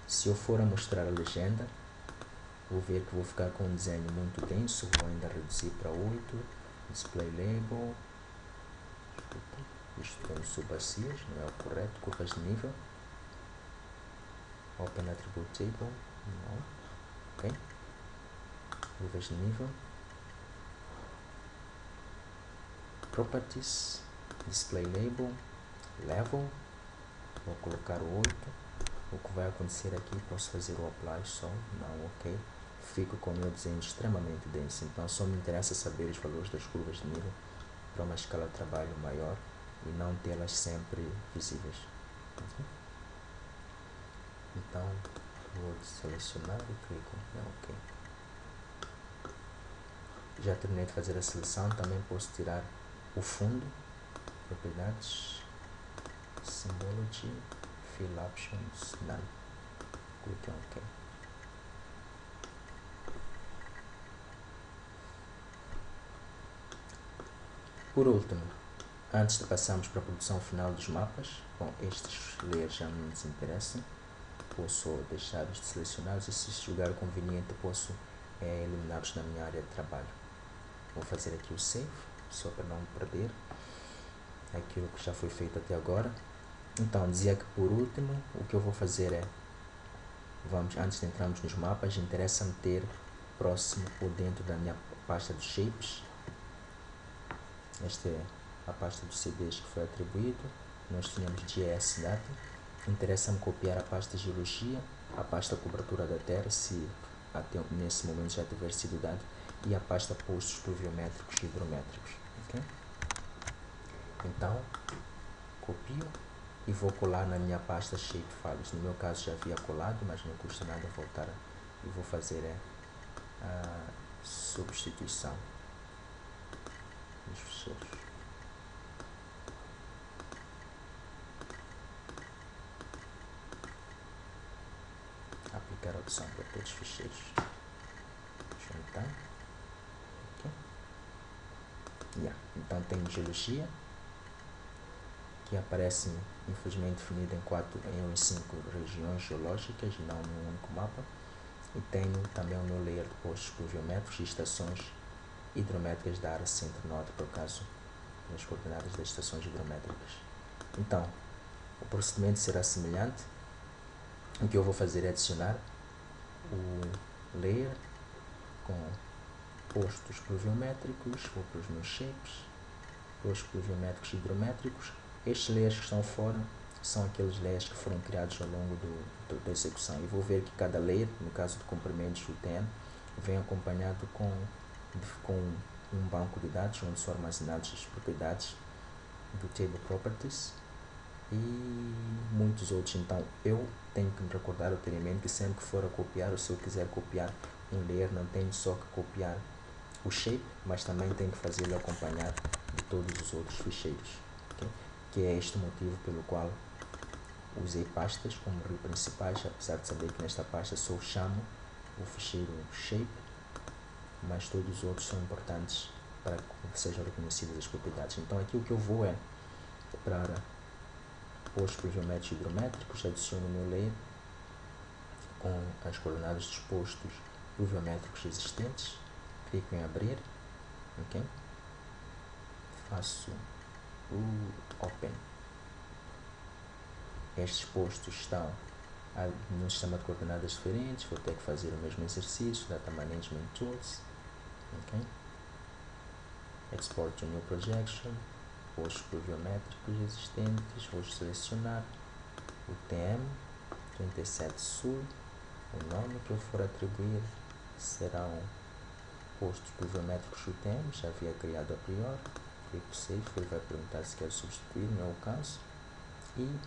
Se eu for a mostrar a legenda, vou ver que vou ficar com um desenho muito denso, vou ainda reduzir para 8, display label, isto tem subbacias, não é o correto, curvas de nível, open attribute table, não, ok, curvas de nível, properties, display label, level, vou colocar o 8. O que vai acontecer aqui, posso fazer o apply só, não, ok. Fico com o meu desenho extremamente denso, então só me interessa saber os valores das curvas de nível para uma escala de trabalho maior e não tê-las sempre visíveis. Então vou selecionar e clico em ok. Já terminei de fazer a seleção, também posso tirar o fundo, propriedades, symbology, fill options, none. Clique em ok. Por último, antes de passarmos para a produção final dos mapas, bom, estes layers já não nos interessam, posso deixá-los de selecionados e se julgar conveniente posso eliminá-los na minha área de trabalho. Vou fazer aqui o save, só para não perder aquilo que já foi feito até agora. Então, dizia que por último, o que eu vou fazer é, antes de entrarmos nos mapas, interessa-me ter próximo ou dentro da minha pasta dos shapes. Esta é a pasta dos CDs que foi atribuído. Nós tínhamos GS Data. Interessa-me copiar a pasta Geologia, a pasta Cobertura da Terra, se até nesse momento já tiver sido dado, e a pasta Postos Pluviométricos e Hidrométricos. Okay? Então, copio e vou colar na minha pasta Shapefiles. No meu caso já havia colado, mas não custa nada voltar e vou fazer a substituição dos ficheiros. Aplicar a opção para todos os ficheiros. Juntar. Okay. Então tenho Geologia, que aparece infelizmente definida em 5 regiões geológicas, não num único mapa. E tenho também o meu layer de postos pluviométricos e estações hidrométricas da área centro-norte, por caso nas coordenadas das estações hidrométricas. Então, o procedimento será semelhante. O que eu vou fazer é adicionar o layer com postos pluviométricos, vou para os meus shapes, postos pluviométricos e hidrométricos. Estes layers que estão fora são aqueles layers que foram criados ao longo da execução. E vou ver que cada layer, no caso de comprimentos UTM, vem acompanhado com um banco de dados onde são armazenadas as propriedades do Table Properties e muitos outros. Então eu tenho que me recordar ulteriormente que sempre que for a copiar, ou se eu quiser copiar um layer, não tenho só que copiar o shape, mas também tenho que fazê-lo acompanhar de todos os outros ficheiros, okay? Que é este o motivo pelo qual usei pastas como principais, apesar de saber que nesta pasta só chamo o ficheiro shape, mas todos os outros são importantes para que sejam reconhecidas as propriedades. Então aqui o que eu vou é para postos pluviométricos e hidrométricos, adiciono o meu layer com as coordenadas dos postos pluviométricos existentes, clico em abrir, ok? Faço o open. Estes postos estão num sistema de coordenadas diferentes, vou ter que fazer o mesmo exercício, Data Management Tools, ok? Export to New Projection, postos pluviométricos existentes, vou selecionar o TM 37 Sul, o nome que eu for atribuir serão postos pluviométricos UTM, já havia criado a priori, clico Save, ele vai perguntar se quer substituir, não é o caso, e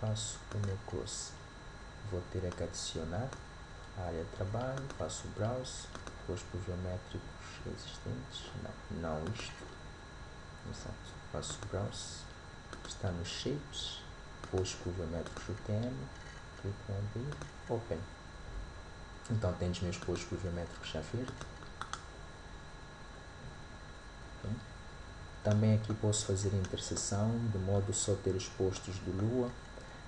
faço o meu close. Vou ter que adicionar a área de trabalho, faço o browse, postos pluviométricos existentes, não isto, exato, faço o browse, está nos shapes, postos pluviométricos UTM, clico em abrir, open. Então tenho os meus postos pluviométricos já verde. Okay. Também aqui posso fazer a interseção, de modo só ter os postos de Lua,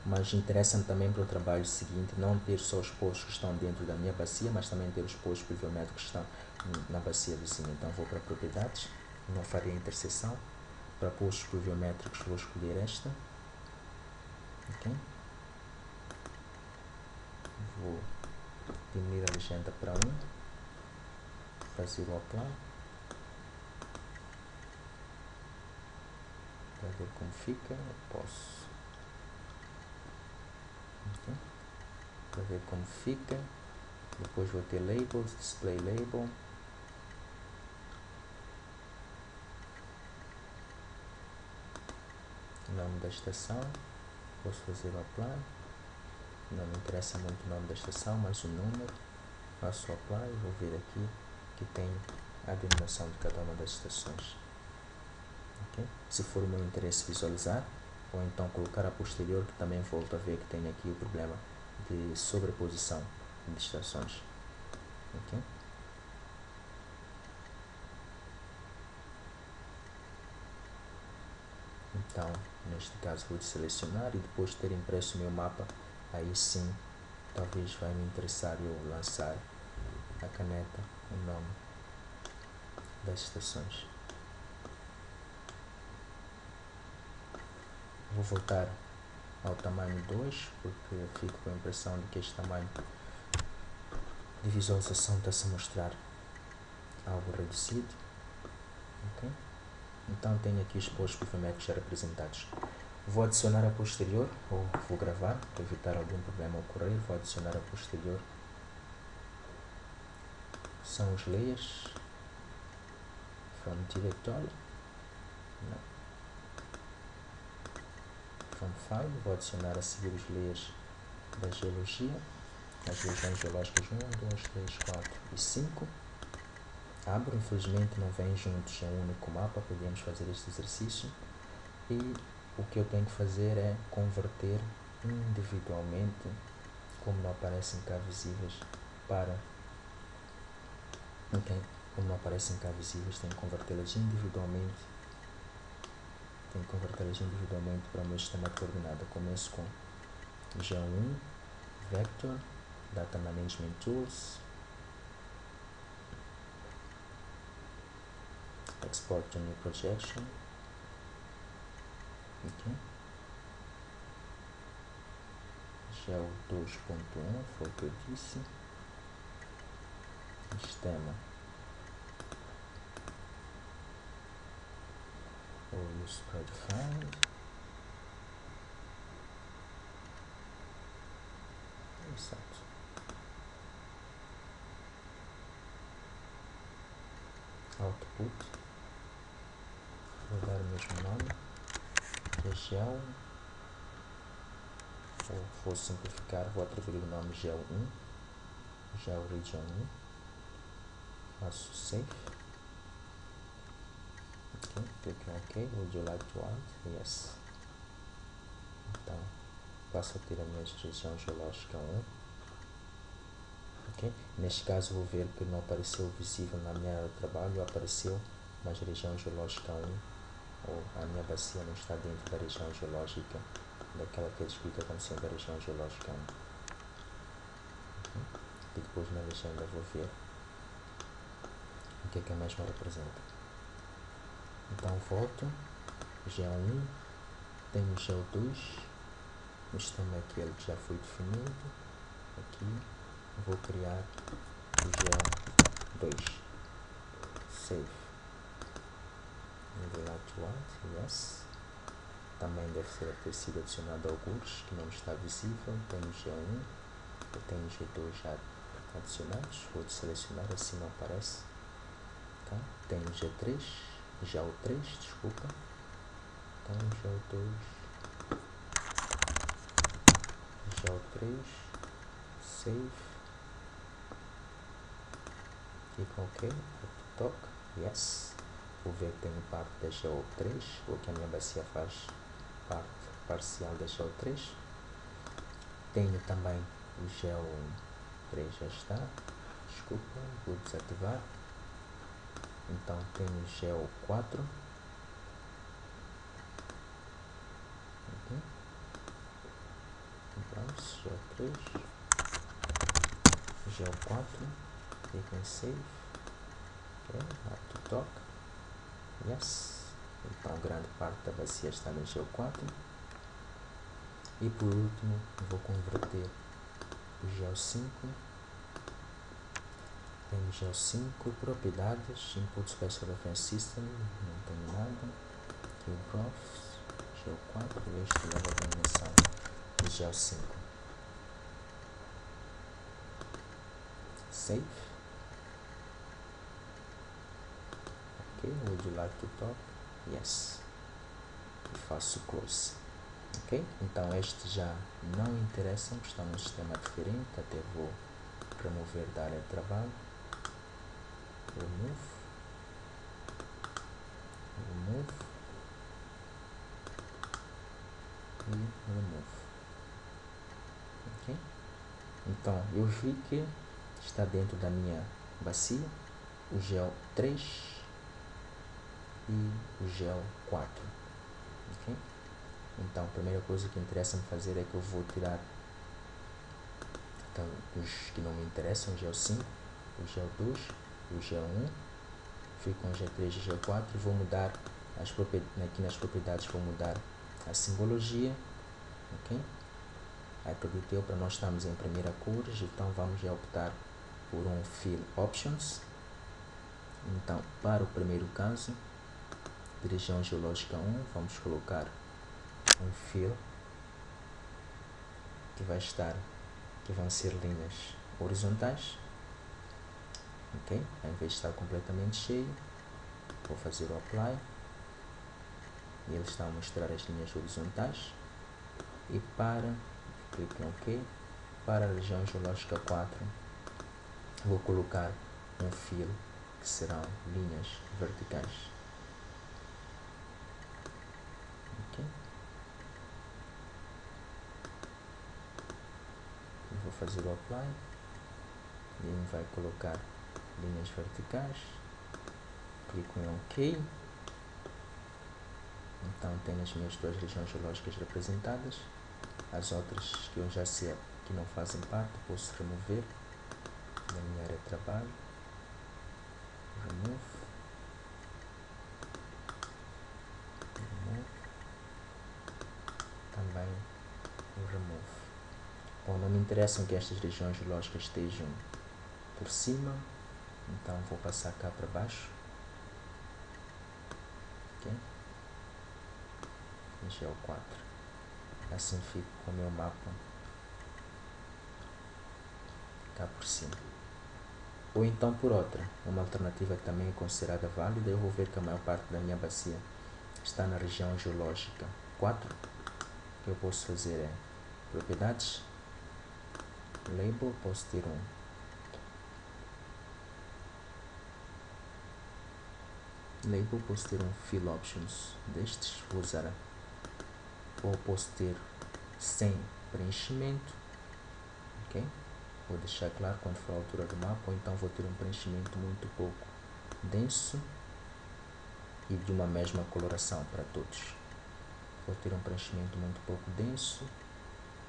mas interessa-me também para o trabalho seguinte, não ter só os postos que estão dentro da minha bacia, mas também ter os postos pluviométricos que estão na bacia vizinha. Então vou para propriedades, não farei a interseção. Para postos pluviométricos vou escolher esta. Okay. Vou diminuir a legenda para 1, fazer o apply. para ver como fica. Eu posso, okay, para ver como fica. Depois vou ter labels, display label. Nome da estação, posso fazer o apply. Não me interessa muito o nome da estação, mas o número. Faço o apply, vou ver aqui que tem a denominação de cada uma das estações. Okay? Se for o meu interesse visualizar, ou então colocar a posterior, que também volto a ver que tem aqui o problema de sobreposição de estações. Okay? Então, neste caso vou selecionar e depois de ter impresso o meu mapa, aí sim, talvez vai me interessar eu lançar a caneta, o nome das estações. Vou voltar ao tamanho 2, porque fico com a impressão de que este tamanho de visualização está-se a mostrar algo reduzido. Okay? Então tenho aqui os posts bifométricos já representados. Vou adicionar a posterior, ou vou gravar, para evitar algum problema ocorrer. Vou adicionar a posterior. São os layers from directory. Não. From file. Vou adicionar a seguir os layers da geologia. As regiões geológicas 1, 2, 3, 4 e 5. Abro, infelizmente não vem juntos em um único mapa, podemos fazer este exercício. E o que eu tenho que fazer é converter individualmente, como não aparecem cá visíveis, para... Ok, como não aparecem cá visíveis, tenho que convertê-las individualmente. Tenho que convertê-las individualmente para o meu sistema de coordenada. Começo com G1, Vector, Data Management Tools, Export to New Projection. Okay. Geo 2.1 foi o que eu disse. Sistema ou use predefined. Exato. Output. Vou dar o mesmo nome. Geo. Ou vou simplificar, vou atribuir o nome Geo 1. Geo Region 1. Faço save. Ok, clico em OK. Would you like to add? Yes. Então, passo a ter a minha região geológica 1. Okay? Neste caso vou ver que não apareceu visível na minha área de trabalho, apareceu, mas região geológica 1, ou a minha bacia não está dentro da região geológica, daquela que explica como sendo a região geológica 1. Okay? E depois na legenda vou ver o que é que a mesma representa. Então volto, G1, tenho G2, o sistema é aquele que já foi definido, aqui vou criar o G2, save, would you like to add? Yes. Também deve ter sido adicionado alguns que não está visível. Tenho G1, eu tenho G2 já adicionados, vou selecionar, assim não aparece. Tá? Tenho G3, G3, desculpa. Então G2, G3, save, clico OK, toque, yes. Vou ver que tenho parte da G3, ou que a minha bacia faz parte parcial da G3. Tenho também o G3, já está, desculpa, vou desativar. Então tenho o G4. Okay. Vamos, G3, G4, clico em save, ok, add to talk, yes. Então grande parte da bacia está no G4. E por último vou converter o G5. Tenho G5, propriedades, Input Special Reference System, não tenho nada. Aqui o Profs, Este é o 4, este leva a denominação de gel 5. Save. Ok, would you like to talk? Yes. E faço close. Ok, então este já não interessa, está num sistema diferente, até vou remover da área de trabalho. Remove. E remove. Ok, então eu vi que está dentro da minha bacia o gel 3 e o gel 4. Ok, então a primeira coisa que interessa-me fazer é que eu vou tirar então, os que não me interessam, o gel 5, o gel 2, o gel 1, fico com o gel 3 e o gel 4 e vou mudar aqui nas propriedades, vou mudar a simbologia. Ok, acredito eu, para nós estamos em primeira cores, então vamos optar por um Fill Options. Então, para o primeiro caso, de região geológica 1, vamos colocar um Fill que vão ser linhas horizontais. Ok, ao invés de estar completamente cheio, vou fazer o Apply e ele está a mostrar as linhas horizontais. E clique em OK. Para a região geológica 4, vou colocar um fill que serão linhas verticais. Ok, vou fazer o Apply e ele vai colocar linhas verticais. Clico em OK. Então tenho as minhas duas regiões geológicas representadas. As outras que eu já sei que não fazem parte, posso remover da minha área de trabalho. Remove. Também o remove. Bom, não me interessam que estas regiões geológicas estejam por cima, então vou passar cá para baixo. Ok, gel 4. Assim fico com o meu mapa cá por cima. Ou então por outra, uma alternativa que também é considerada válida, eu vou ver que a maior parte da minha bacia está na região geológica 4. O que eu posso fazer é propriedades, label, posso ter um fill options destes, vou usar, ou posso ter sem preenchimento. Ok, vou deixar claro quando for a altura do mapa, ou então vou ter um preenchimento muito pouco denso e de uma mesma coloração para todos. Vou ter um preenchimento muito pouco denso.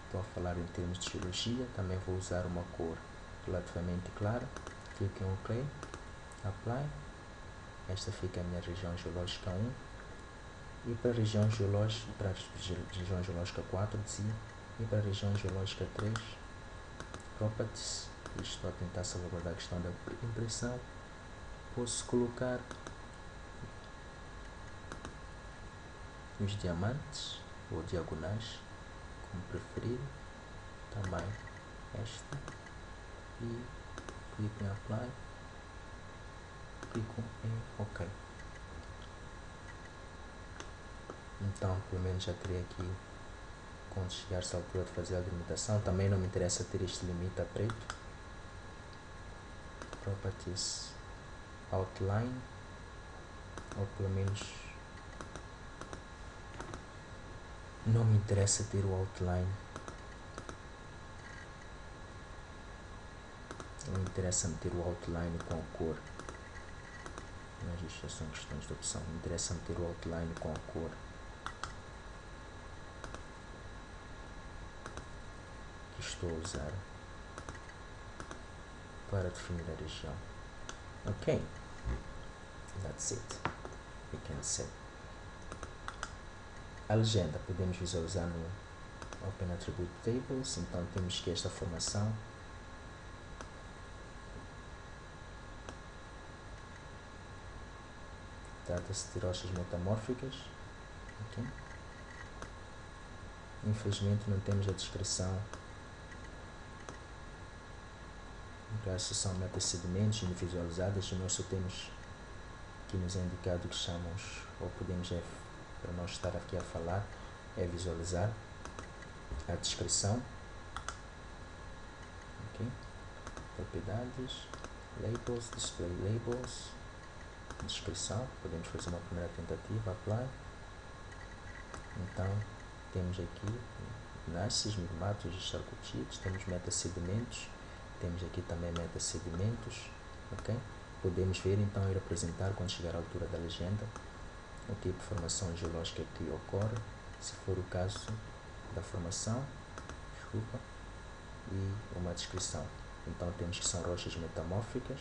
Estou a falar em termos de geologia. Também vou usar uma cor relativamente clara. Clique em OK, Apply. Esta fica a minha região geológica 1. E para a região geológica 4, dizia, e para a região geológica 3, Properties. Estou a tentar salvaguardar a questão da impressão. Posso colocar os diamantes ou diagonais, como preferir. Também esta. E clico em Apply. Clico em OK. Então, pelo menos já terei aqui, quando chegar-se à altura de fazer a delimitação. Também não me interessa ter este limite a preto. Properties, Outline, ou pelo menos não me interessa ter o outline. Não interessa-me ter o outline com a cor. Mas isto são questões de opção. Interessa-me ter o outline com a cor que estou a usar para definir a região. Ok, that's it. We can set. A legenda podemos visualizar no Open Attribute Tables. Então temos que esta formação trata-se de rochas metamórficas. Okay. Infelizmente não temos a descrição da seção meta-segmentos individualizadas, e nós só temos que nos é indicado que chamamos, ou podemos, para nós estar aqui a falar, é visualizar a descrição, ok? Propriedades, labels, display labels, descrição, podemos fazer uma primeira tentativa, apply. Então temos aqui nasces, migmatos e charcutidos, temos meta-segmentos, temos aqui também meta-segmentos, ok? Podemos ver então e representar quando chegar à altura da legenda o tipo de formação geológica que ocorre, se for o caso da formação, desculpa, e uma descrição. Então temos que são rochas metamórficas,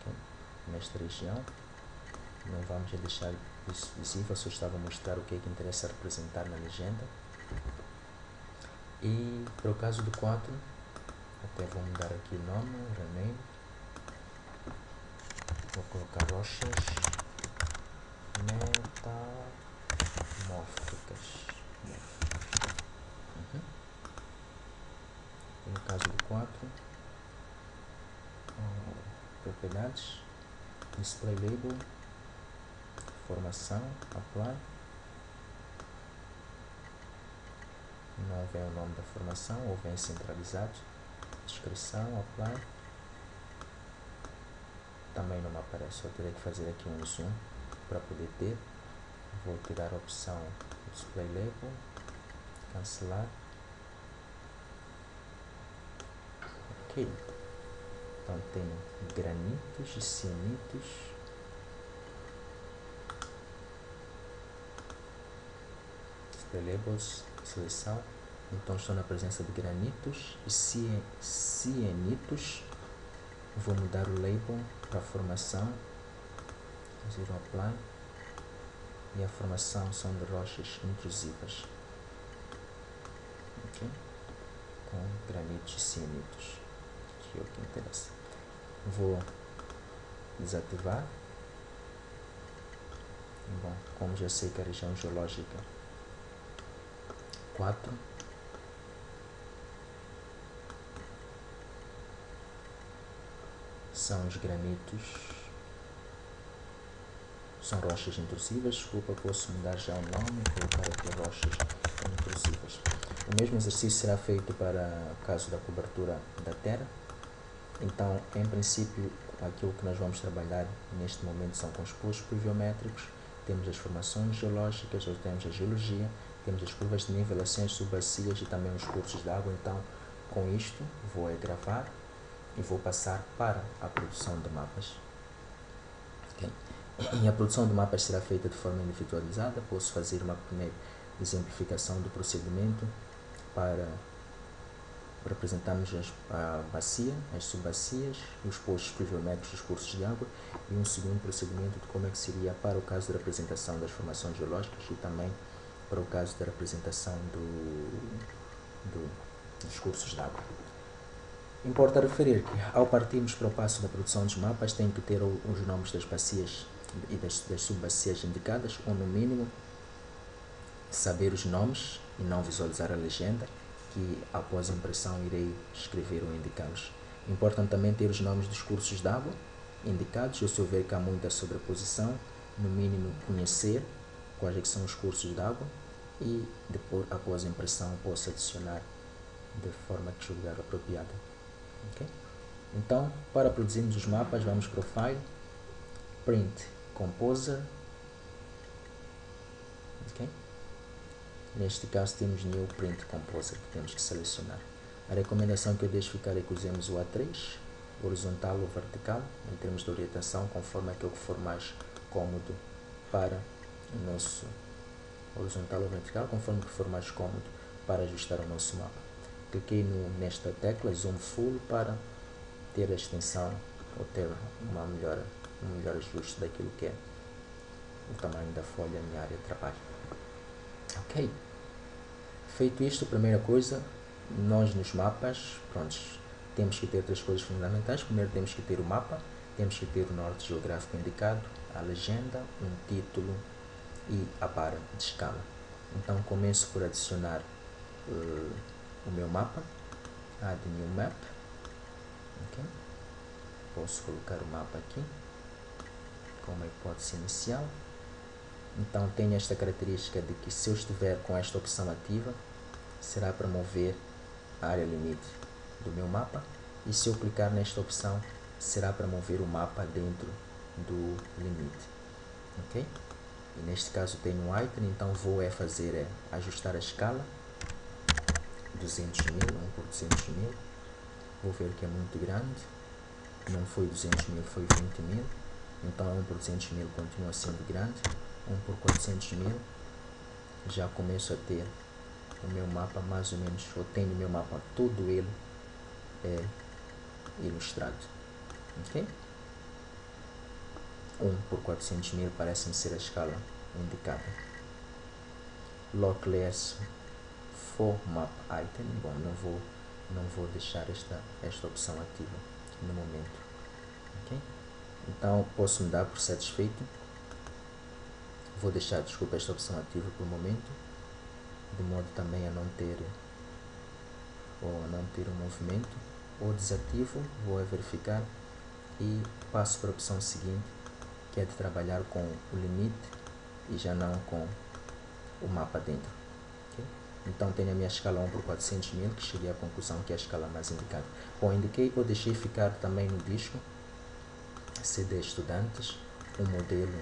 okay? Nesta região. Não vamos deixar isso visível, só estava a mostrar o que é que interessa representar na legenda. E para o caso do 4, até vou mudar aqui o nome, rename, vou colocar rochas metamórficas. E no caso do 4, propriedades, display label, formação, apply. Não vem o nome da formação, ou vem centralizado. Descrição, apply. Também não me aparece, eu terei que fazer aqui um zoom para poder ter. Vou tirar a opção display label, cancelar. Ok. Então tem granitos e cianitos. Display labels, seleção. Então estou na presença de granitos e cianitos. Vou mudar o label para a formação, fazer o apply, e a formação são de rochas intrusivas, ok? Com granitos e cianitos, que é o que interessa. Vou desativar. Bom, como já sei que a região geológica 4 são os granitos, são rochas intrusivas. Desculpa, posso mudar já o nome e colocar aqui rochas intrusivas. O mesmo exercício será feito para o caso da cobertura da terra. Então, em princípio, aquilo que nós vamos trabalhar neste momento são com os polos pluviométricos, temos as formações geológicas, ou temos a geologia, temos as curvas de nivelações subbacias e também os cursos de água. Então, com isto, vou gravar e vou passar para a produção de mapas. Okay? E a produção de mapas será feita de forma individualizada. Posso fazer uma primeira exemplificação do procedimento para representarmos a bacia, as subbacias, os postos pluviométricos, os cursos de água, e um segundo procedimento de como é que seria para o caso da representação das formações geológicas e também para o caso da representação dos cursos de água. Importa referir que, ao partirmos para o passo da produção dos mapas, tem que ter os nomes das bacias e das subbacias indicadas, ou no mínimo saber os nomes e não visualizar a legenda, que após a impressão irei escrever ou indicá-los. Importam também ter os nomes dos cursos de água indicados, ou se houver que há muita sobreposição, no mínimo conhecer quais é que são os cursos de água e depois, após a impressão, posso adicionar de forma que julgar apropriada. Okay? Então, para produzirmos os mapas, vamos para o File, Print Composer. Okay? Neste caso temos New Print Composer que temos que selecionar. A recomendação que eu deixo ficar é que usemos o A3, horizontal ou vertical, em termos de orientação, conforme aquilo que for mais cômodo para o nosso horizontal ou vertical, conforme que for mais cômodo para ajustar o nosso mapa. Cliquei nesta tecla Zoom Full para ter a extensão ou ter um melhor ajuste daquilo que é o tamanho da folha, a minha área de trabalho. Ok. Feito isto, a primeira coisa, nós nos mapas, prontos, temos que ter 3 coisas fundamentais. Primeiro temos que ter o mapa, temos que ter o norte geográfico indicado, a legenda, um título e a barra de escala. Então começo por adicionar o meu mapa, add new map, ok? Posso colocar o mapa aqui como hipótese inicial. Então tenho esta característica de que se eu estiver com esta opção ativa, será para mover a área limite do meu mapa, e se eu clicar nesta opção, será para mover o mapa dentro do limite, ok? E neste caso tenho um item, então vou fazer ajustar a escala, 200 mil, 1 por 200 mil, vou ver que é muito grande, não foi 200 mil, foi 20 mil, então 1 por 200 mil continua sendo grande, 1 por 400 mil, já começo a ter o meu mapa mais ou menos, eu tenho o meu mapa todo ele ilustrado, ok? 1 por 400 mil parece-me ser a escala indicada. Lockless for map item, bom, não vou deixar esta opção ativa no momento, ok? Então posso me dar por satisfeito, vou deixar, desculpa, esta opção ativa por momento, de modo também a não ter um movimento, ou desativo, vou verificar e passo para a opção seguinte, que é de trabalhar com o limite e já não com o mapa dentro, okay? Então tenho a minha escala 1 por 400 mil, que cheguei à conclusão que é a escala mais indicada. Bom, indiquei ou deixei ficar também no disco CD Estudantes um modelo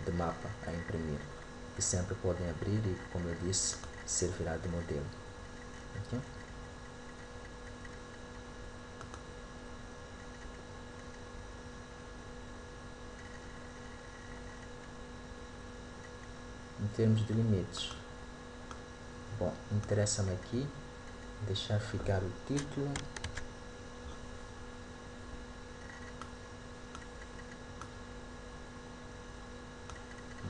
de mapa a imprimir, que sempre podem abrir e, como eu disse, servirá de modelo, okay? Em termos de limites, bom, interessa-me aqui deixar ficar o título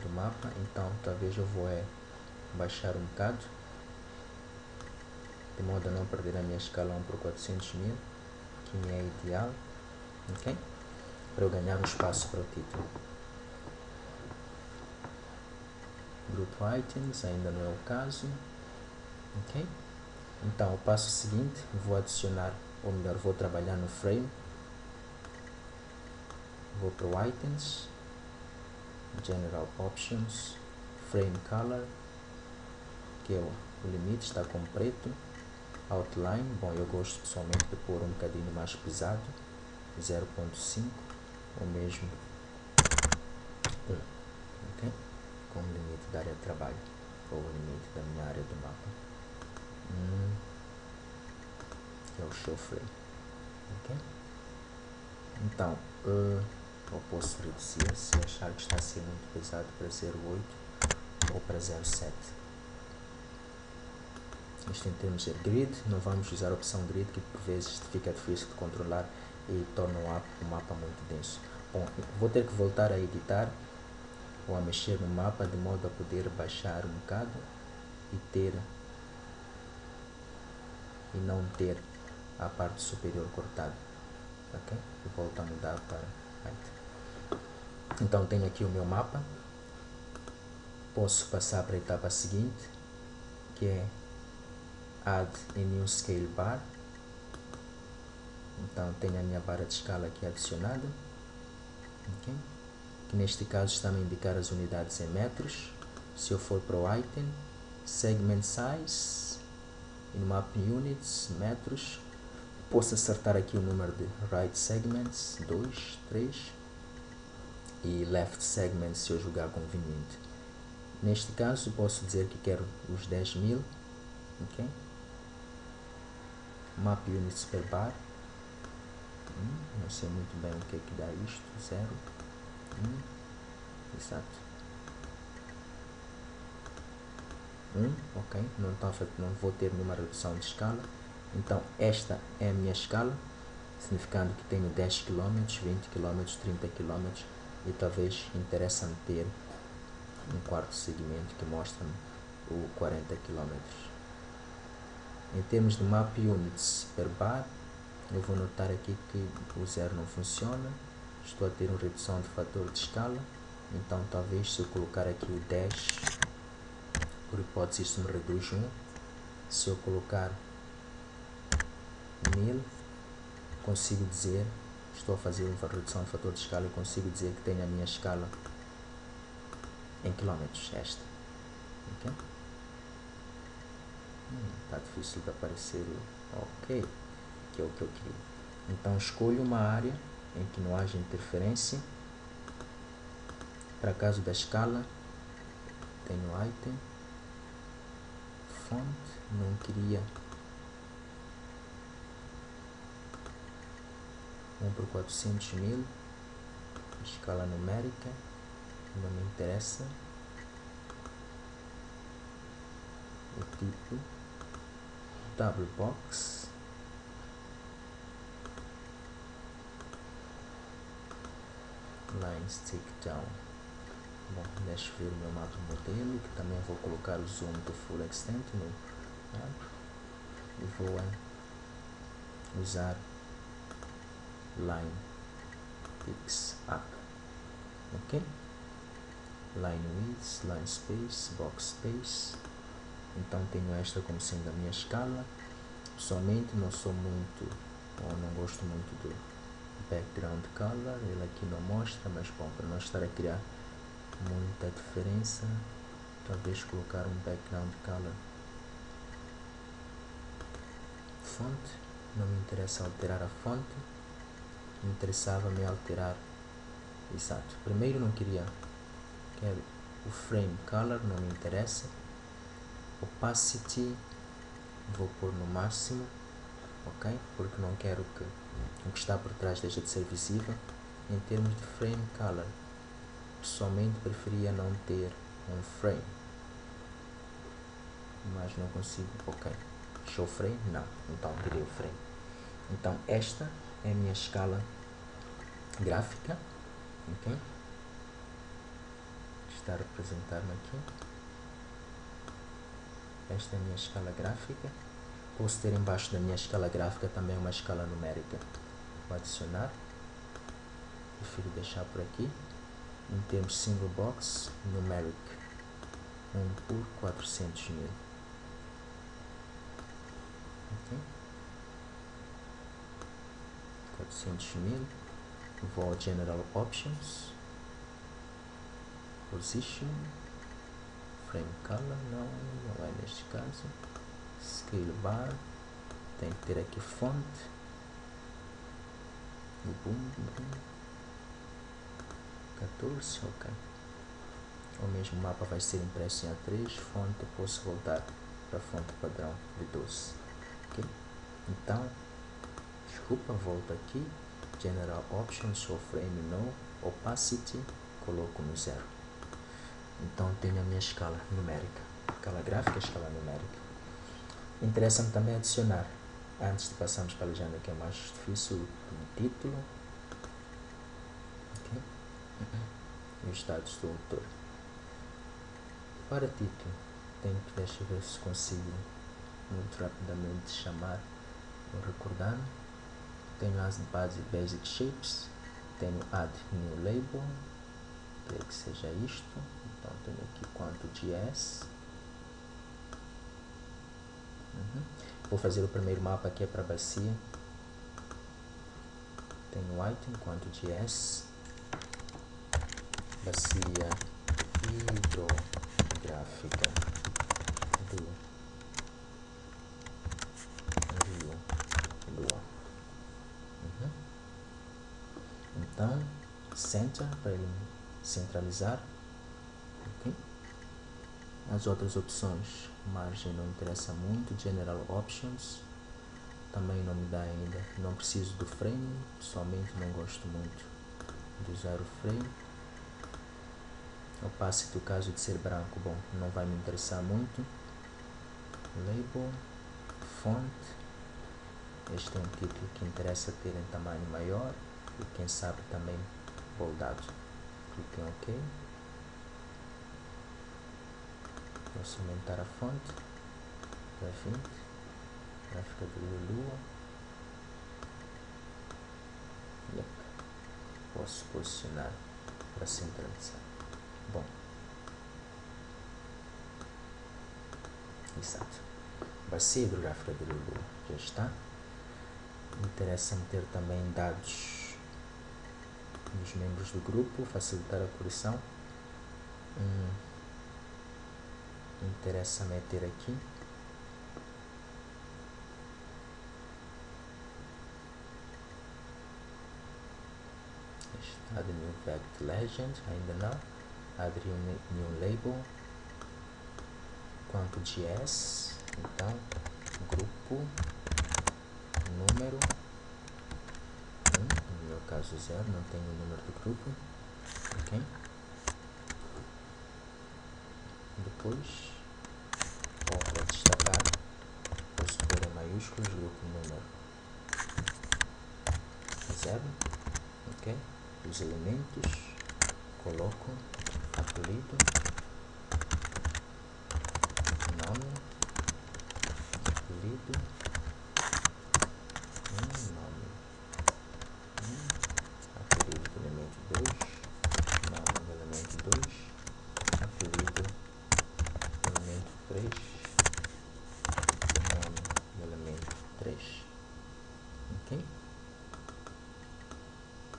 do mapa, então talvez eu vou baixar um bocado, de modo a não perder a minha escala 1 por 400 mil, que me é ideal, ok? Para eu ganhar um espaço para o título. Group Items, ainda não é o caso, ok? Então, o passo seguinte, vou adicionar, ou melhor, vou trabalhar no Frame, vou para o Items, General Options, Frame Color, que é o limite, está com preto, Outline, bom, eu gosto pessoalmente de pôr um bocadinho mais pesado, 0.5, ou mesmo 1, ok? Como limite da área de trabalho, ou o limite da minha área do mapa, que é o Show Frame, ok? Então, eu posso reduzir se achar que está a ser muito pesado para 0.8 ou para 0.7. Isto em termos de grid, não vamos usar a opção grid, que por vezes fica difícil de controlar e torna o mapa muito denso. Bom, vou ter que voltar a editar ou a mexer no mapa de modo a poder baixar um bocado e não ter a parte superior cortada, ok? E volto a mudar para height. Então tenho aqui o meu mapa, posso passar para a etapa seguinte, que é Add a New Scale Bar. Então tenho a minha barra de escala aqui adicionada, okay? Que neste caso está a me indicar as unidades em metros. Se eu for para o item, Segment Size, in Map Units, metros, posso acertar aqui o número de Right Segments, 2, 3, e Left Segments se eu julgar conveniente. Neste caso posso dizer que quero os 10.000, ok? Map Units per bar, não sei muito bem o que é que dá isto, 0, exato, ok, não vou ter nenhuma redução de escala, então esta é a minha escala, significando que tenho 10 km, 20 km, 30 km, e talvez interessa-me ter um quarto segmento que mostra-me o 40 km. Em termos de Map Units per bar, eu vou notar aqui que o 0 não funciona, estou a ter uma redução de fator de escala, então talvez se eu colocar aqui o 10, por hipótese isso me reduz 1, Se eu colocar 1000, consigo dizer, estou a fazer uma redução de fator de escala, eu consigo dizer que tenho a minha escala em quilômetros, esta. Ok? Está difícil de aparecer o ok, que é o que eu queria. Então escolho uma área em que não haja interferência. Para caso da escala, tenho item, font, não queria 1/400.000, escala numérica, não me interessa. O tipo double box, line stick down. Bom, deixa eu ver o meu mapa modelo, que também vou colocar o zoom do full extent no mapa, e vou usar line picks up. Ok? Line width, line space, box space. Então tenho esta como sendo a minha escala. Pessoalmente não sou muito, ou não gosto muito do background color, ele aqui não mostra, mas bom, para não estar a criar muita diferença, talvez colocar um background color. Font, não me interessa alterar a fonte, me interessava me alterar, exato, primeiro não quero o frame color, não me interessa. Opacity vou pôr no máximo, ok? Porque não quero que o que está por trás deixe de ser visível. Em termos de frame color, pessoalmente preferia não ter um frame, mas não consigo, ok. Show frame? Não, então tirei o frame. Então esta é a minha escala gráfica, ok? Está a representar-me aqui. Esta é a minha escala gráfica. Posso ter embaixo da minha escala gráfica também uma escala numérica. Vou adicionar. Prefiro deixar por aqui. Em termos single box, numeric 1/400.000. Ok? 400.000. Vou ao General Options. Position. Frame Color, não é neste caso. Scale Bar. Tem que ter aqui Font. Boom. 14, ok. O mesmo mapa vai ser impresso em A3, fonte, posso voltar para a fonte padrão de 12. Ok? Então, desculpa, volto aqui, General Options, Show Frame No, Opacity, coloco no 0. Então tenho a minha escala numérica, escala gráfica, escala numérica. Interessa-me também adicionar, antes de passarmos para a legenda que é mais difícil, o título, okay? E os dados do autor. Para título, deixa eu ver se consigo muito rapidamente chamar ou recordar. Tenho as basic shapes, tenho add new label, quero que seja isto, então tenho aqui quanto GS. Vou fazer o primeiro mapa que é para bacia, tenho item quanto GS, bacia hidrográfica do Rio Lua. Então, center para ele centralizar. Okay. As outras opções, margem não interessa muito, General Options também não me dá ainda, não preciso do frame, pessoalmente não gosto muito de usar o frame. Opacity, o caso de ser branco, bom, não vai me interessar muito. Label, font, este é um título que interessa ter em tamanho maior e quem sabe também boldado. Clique em OK. Posso aumentar a fonte para 20, gráfica do Lua. Yep. Posso posicionar para centralizar. Bom, exato. bacia hidrográfica de Lulu, já está. Interessa-me ter também dados dos membros do grupo, facilitar a correção. Interessa-me ter aqui add new vect legend, ainda não. Add new label, quanto GS, então grupo número 1, no meu caso 0, não tenho o número do grupo, ok? Depois, para destacar, posso pôr em maiúsculos grupo número 0, ok? Os elementos, coloco apelido, nome, apelido, nome, apelido do elemento 2, nome do elemento 2, apelido do elemento 3, nome do elemento 3, ok?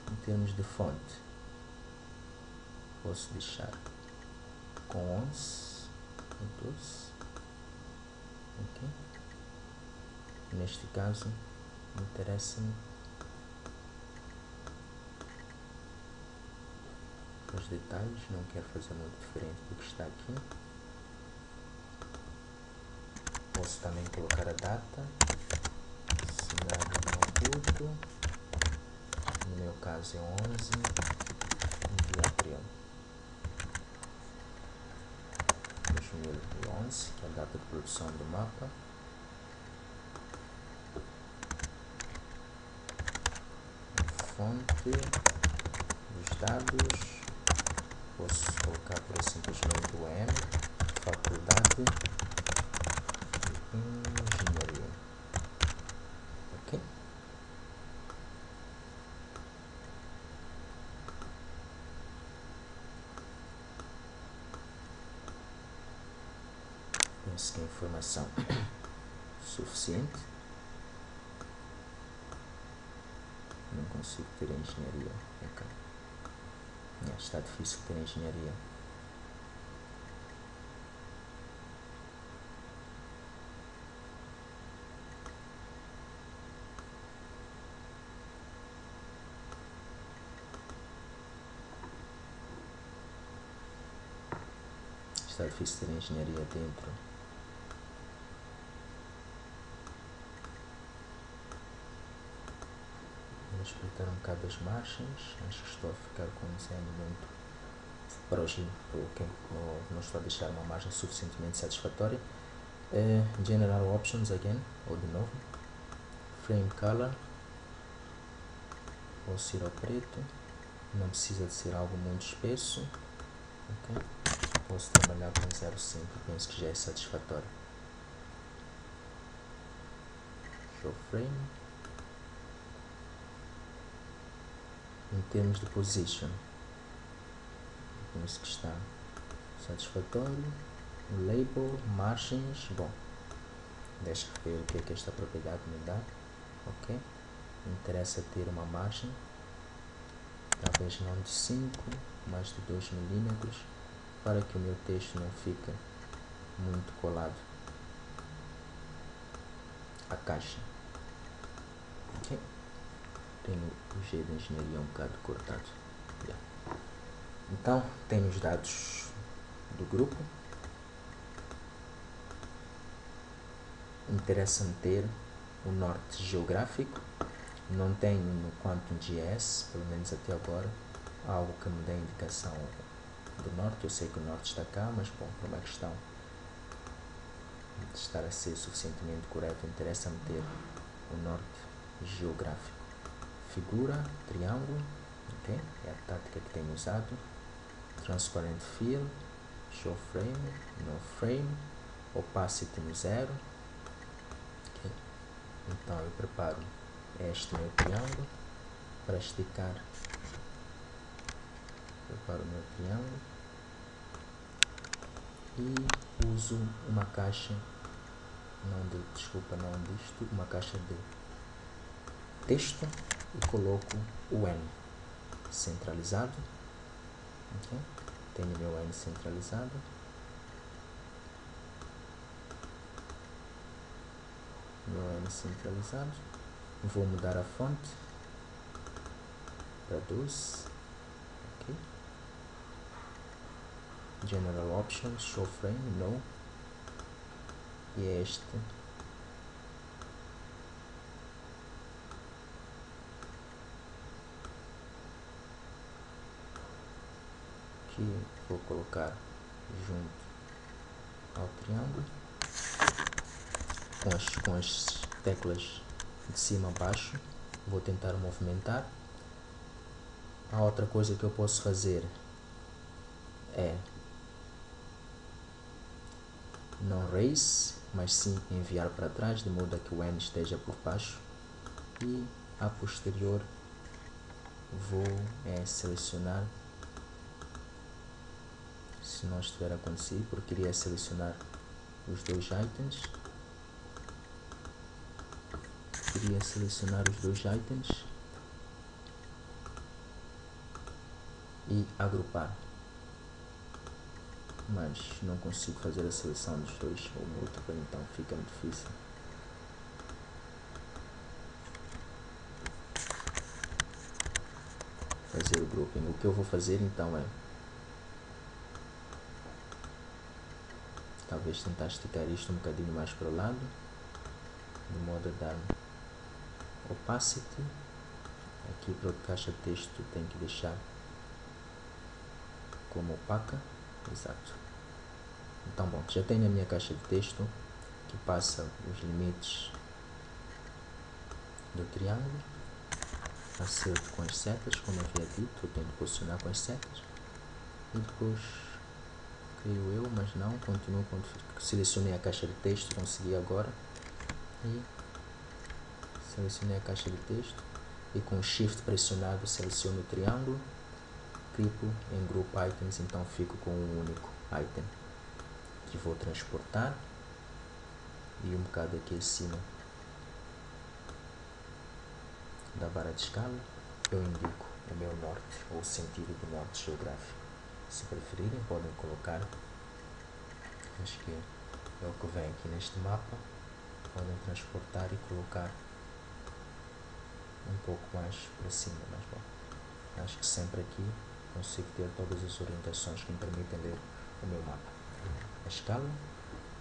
Em termos de fonte, posso deixar com 11 e 12, ok? Neste caso, interessa-me os detalhes, não quero fazer muito diferente do que está aqui. Posso também colocar a data, cidade de Maputo, no meu caso é 11 de abril de 2011, que é a data de produção do mapa. Fonte dos dados, posso colocar por simplesmente o M, faculdade de engenharia, ok? Penso que a informação suficiente. Não consigo ter engenharia, ok? Está difícil ter engenharia. Está difícil ter engenharia dentro. Vou espreitar um bocado as margens. Acho que estou a ficar com um desenvolvimento próximo, ok? Não estou a deixar uma margem suficientemente satisfatória. General Options again, ou de novo. Frame Color. Posso ir ao preto. Não precisa de ser algo muito espesso. Okay? Posso trabalhar com 0,5, penso que já é satisfatório. Show Frame. Em termos de Position, penso que está satisfatório. Label, margens, bom, deixa eu ver o que é que esta propriedade me dá, ok? Me interessa ter uma margem, talvez não de 5, mas de 2 milímetros, para que o meu texto não fique muito colado à caixa, ok? Tenho o G de engenharia um bocado cortado. Yeah. Então, tenho os dados do grupo. Interessa-me ter o norte geográfico. Não tenho no Quantum GS, pelo menos até agora, algo que me dê indicação do norte. Eu sei que o norte está cá, mas bom, por uma questão de estar a ser suficientemente correto, interessa-me ter o norte geográfico. Figura, triângulo, ok? É a tática que tenho usado. Transparent Fill, Show Frame, No Frame, Opacity no 0. Okay. Então eu preparo este meu triângulo para esticar. Preparo o meu triângulo e uso uma caixa não disto, uma caixa de texto e coloco o N centralizado. Okay? Tenho meu N centralizado. Vou mudar a fonte para 12. Okay. General Options, Show Frame, no. E é este. Que vou colocar junto ao triângulo com as teclas de cima a baixo. Vou tentar movimentar. A outra coisa que eu posso fazer é não raise, mas sim enviar para trás, de modo a que o N esteja por baixo, e a posterior vou selecionar, se não estiver a acontecer, porque queria selecionar os dois itens, e agrupar, mas não consigo fazer a seleção dos dois ou múltipla, então fica muito difícil. Fazer o grouping. O que eu vou fazer então é talvez tentar esticar isto um bocadinho mais para o lado, de modo a dar opacity. Aqui para a caixa de texto tenho que deixar como opaca. Exato. Então, bom, já tenho a minha caixa de texto que passa os limites do triângulo. Acerto com as setas, como eu havia dito, eu tenho que posicionar com as setas. E depois, creio eu, mas não, continuo quando selecionei a caixa de texto, consegui agora. E selecionei a caixa de texto. E com o Shift pressionado seleciono o triângulo. Clico em Group Items, então fico com um único item. Que vou transportar. E um bocado aqui acima da barra de escala, eu indico o meu norte, ou o sentido do norte geográfico. Se preferirem, podem colocar, acho que é o que vem aqui neste mapa, podem transportar e colocar um pouco mais para cima, mas bom, acho que sempre aqui consigo ter todas as orientações que me permitem ler o meu mapa, a escala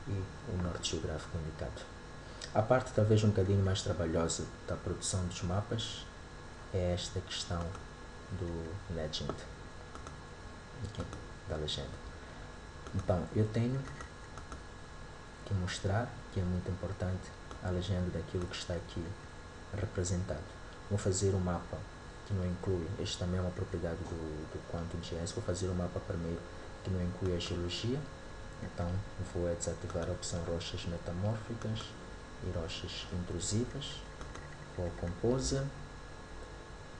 e o norte geográfico indicado. A parte talvez um bocadinho mais trabalhosa da produção dos mapas é esta questão do legend, okay, da legenda. Então, eu tenho que mostrar que é muito importante a legenda daquilo que está aqui representado. Vou fazer um mapa que não inclui, este também é uma propriedade do QuantumJS, vou fazer um mapa primeiro que não inclui a geologia, então vou desativar a opção rochas metamórficas e rochas intrusivas, vou ao Composer,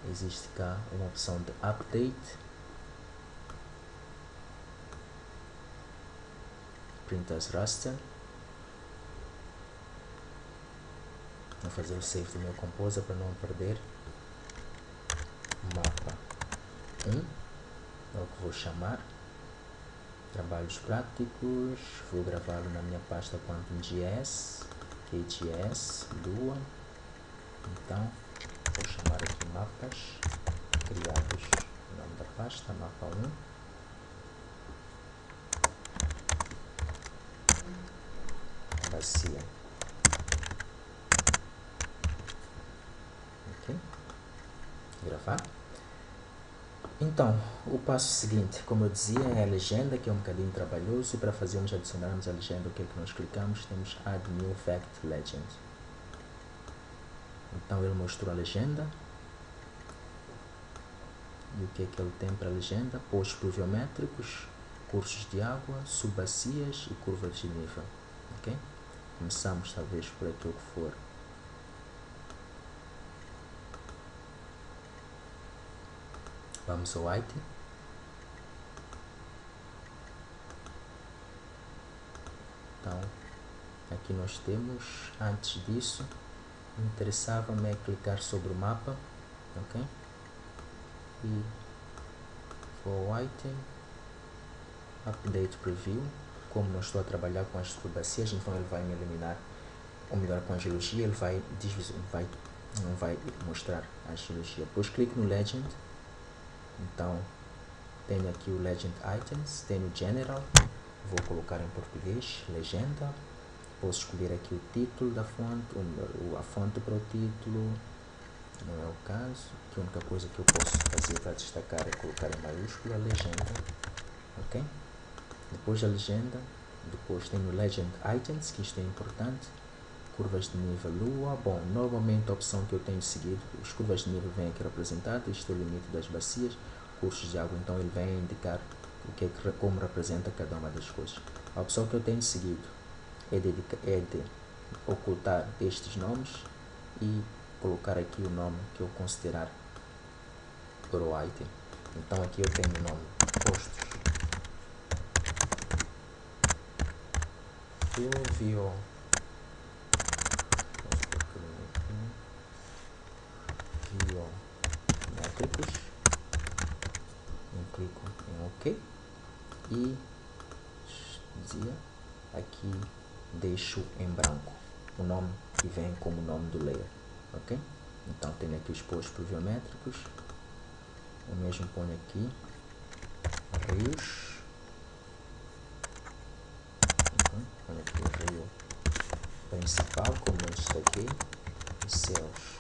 existe cá uma opção de Update, Print as Raster, vou fazer o save do meu Composer para não perder, mapa 1, é o que vou chamar, trabalhos práticos, vou gravá-lo na minha pasta QuantumJS, KGS, Lua, então vou chamar aqui mapas criados, o nome da pasta, mapa 1, bacia, ok, gravar. Então, o passo seguinte, como eu dizia, é a legenda, que é um bocadinho trabalhoso, e para fazermos, adicionarmos a legenda, o que é que nós clicamos? Temos Add New Fact Legend. Então ele mostrou a legenda, e o que é que ele tem para a legenda? Poços pluviométricos, cursos de água, subbacias e curvas de nível, ok? Começamos talvez por aquilo que for vamos ao item. Então, aqui nós temos, antes disso, interessava-me é clicar sobre o mapa, ok? E for item, update preview, como não estou a trabalhar com as subbacias, então ele vai me eliminar, ou melhor, com a geologia, ele não vai mostrar a geologia. Depois clico no Legend, então tenho aqui o Legend Items, tenho General, vou colocar em português, legenda, posso escolher aqui o título da fonte, a fonte para o título, não é o caso, que a única coisa que eu posso fazer para destacar é colocar em maiúscula legenda, ok? Depois da legenda, depois tenho Legend Items, que isto é importante, curvas de nível lua. Bom, normalmente a opção que eu tenho seguido, as curvas de nível vêm aqui representadas, isto é o limite das bacias, cursos de água, então ele vem indicar como representa cada uma das coisas. A opção que eu tenho seguido é de ocultar estes nomes e colocar aqui o nome que eu considerar para o item. Então aqui eu tenho o nome postos pluviométricos, clico em OK e dizia aqui deixo em branco o nome que vem como nome do layer, ok? Então tenho aqui os postos pluviométricos, eu mesmo ponho aqui rios, ponho aqui o rio principal como eu destaquei, e céus.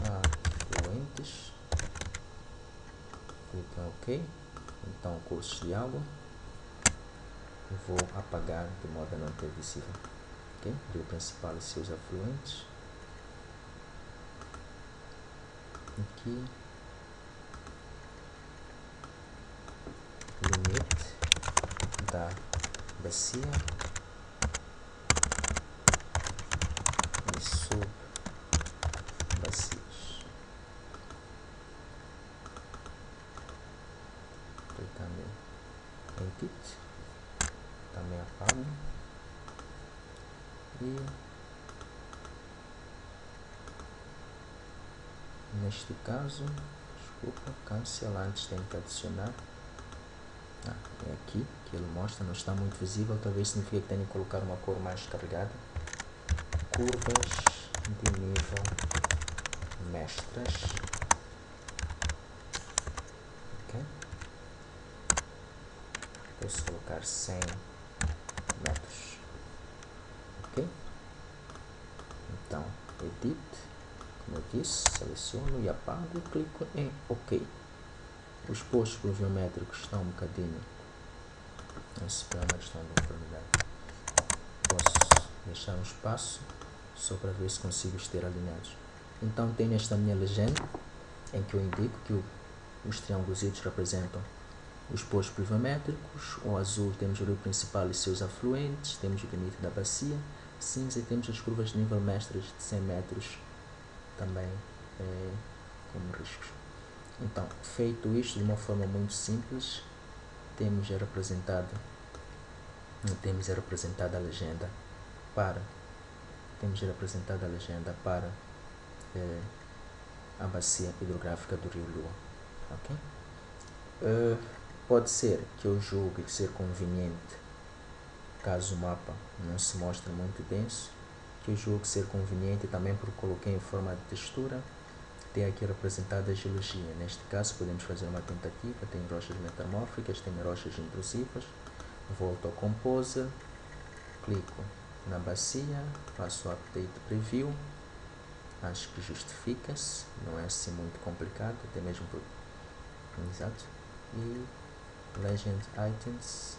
Afluentes, clico em OK. Então cursos de água vou apagar de modo a não ter visível, ok? Rio principal e seus afluentes. Aqui limite da bacia e subbacias. Clicando em Edit, também apago e neste caso, desculpa, cancel antes tem que adicionar. É aqui que ele mostra, não está muito visível, talvez signifique que tenho que colocar uma cor mais carregada. Curvas de nível mestras, ok? Posso colocar 100 metros, ok? Então, edit, como eu disse, seleciono e apago e clico em OK. Os postos pluviométricos estão um bocadinho, esses parâmetros estão de conformidade. Posso deixar um espaço só para ver se consigo os ter alinhados. Então tenho esta minha legenda em que eu indico que os triângulos representam os postos pluviométricos. O azul temos o rio principal e seus afluentes, temos o limite da bacia. Cinza temos as curvas de nível mestras de 100 metros também como riscos. Então, feito isto de uma forma muito simples, temos representada a legenda para a bacia hidrográfica do rio Lua, ok? Pode ser que eu julgue ser conveniente, caso o mapa não se mostre muito denso, que eu julgue ser conveniente também porque coloquei em forma de textura, tem aqui representada a geologia. Neste caso podemos fazer uma tentativa, tem rochas metamórficas, tem rochas intrusivas, volto ao Composer, clico na bacia, faço o Update Preview, acho que justifica-se, não é assim muito complicado, até mesmo por... Exato. E Legend Items,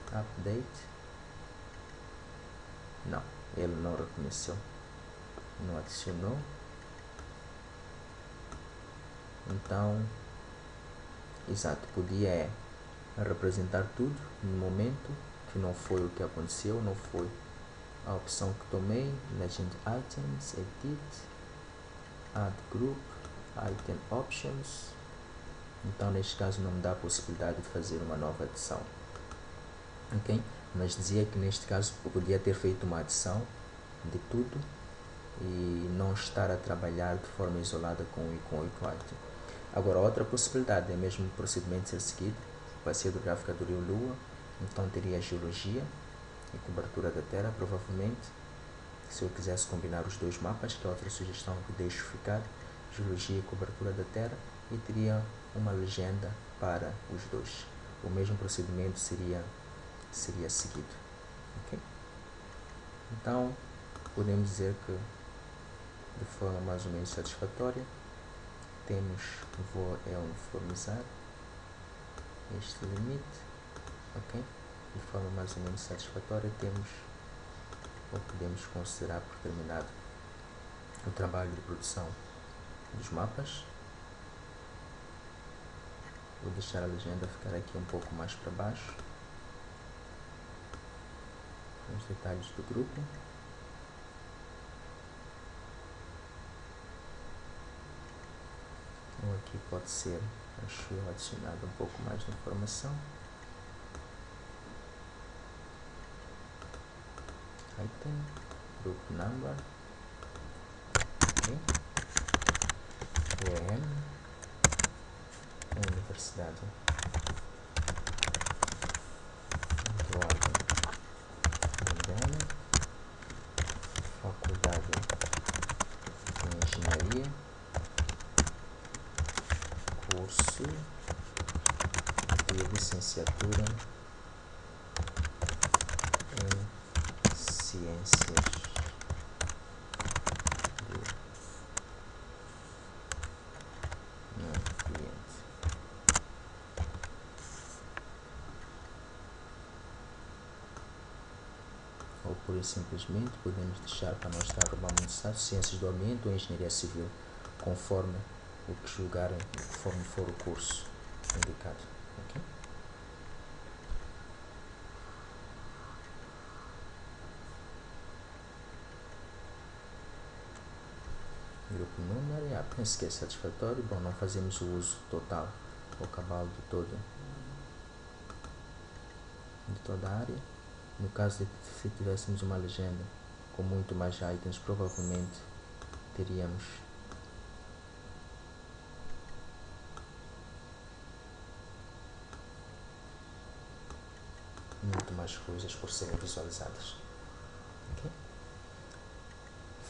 Update, não, ele não reconheceu, não adicionou. Então, exato, podia representar tudo no momento, que não foi o que aconteceu, não foi a opção que tomei. Legend Items, Edit, Add Group, Item Options, Então neste caso não me dá a possibilidade de fazer uma nova adição, ok? Mas dizia que neste caso eu podia ter feito uma adição de tudo e não estar a trabalhar de forma isolada com o equality. Agora outra possibilidade é mesmo o procedimento ser seguido, bacia hidrográfica do rio Lua, então teria geologia e cobertura da terra, provavelmente, se eu quisesse combinar os dois mapas, que é outra sugestão que deixo ficar, geologia e cobertura da terra, e teria uma legenda para os dois. O mesmo procedimento seria seguido, ok? Então, podemos dizer que de forma mais ou menos satisfatória, vou uniformizar este limite, ok? De forma mais ou menos satisfatória podemos considerar por terminado o trabalho de produção dos mapas. Vou deixar a legenda ficar aqui um pouco mais para baixo, com os detalhes do grupo. Ou aqui pode ser, acho eu, adicionado um pouco mais de informação. Item, group number, okay. OEM, Universidade Eduardo Mondlane, Faculdade de Engenharia, curso de licenciatura em Ciências do Ambiente. Ou por isso simplesmente podemos deixar para não estar roubando necessário Ciências do Ambiente ou Engenharia Civil, conforme o que julgarem, conforme for o curso indicado, ok? Grupo número, penso que é satisfatório. Bom, não fazemos o uso total ou cabal de toda a área. No caso de se tivéssemos uma legenda com muito mais items, provavelmente teríamos muito mais coisas por serem visualizadas, okay?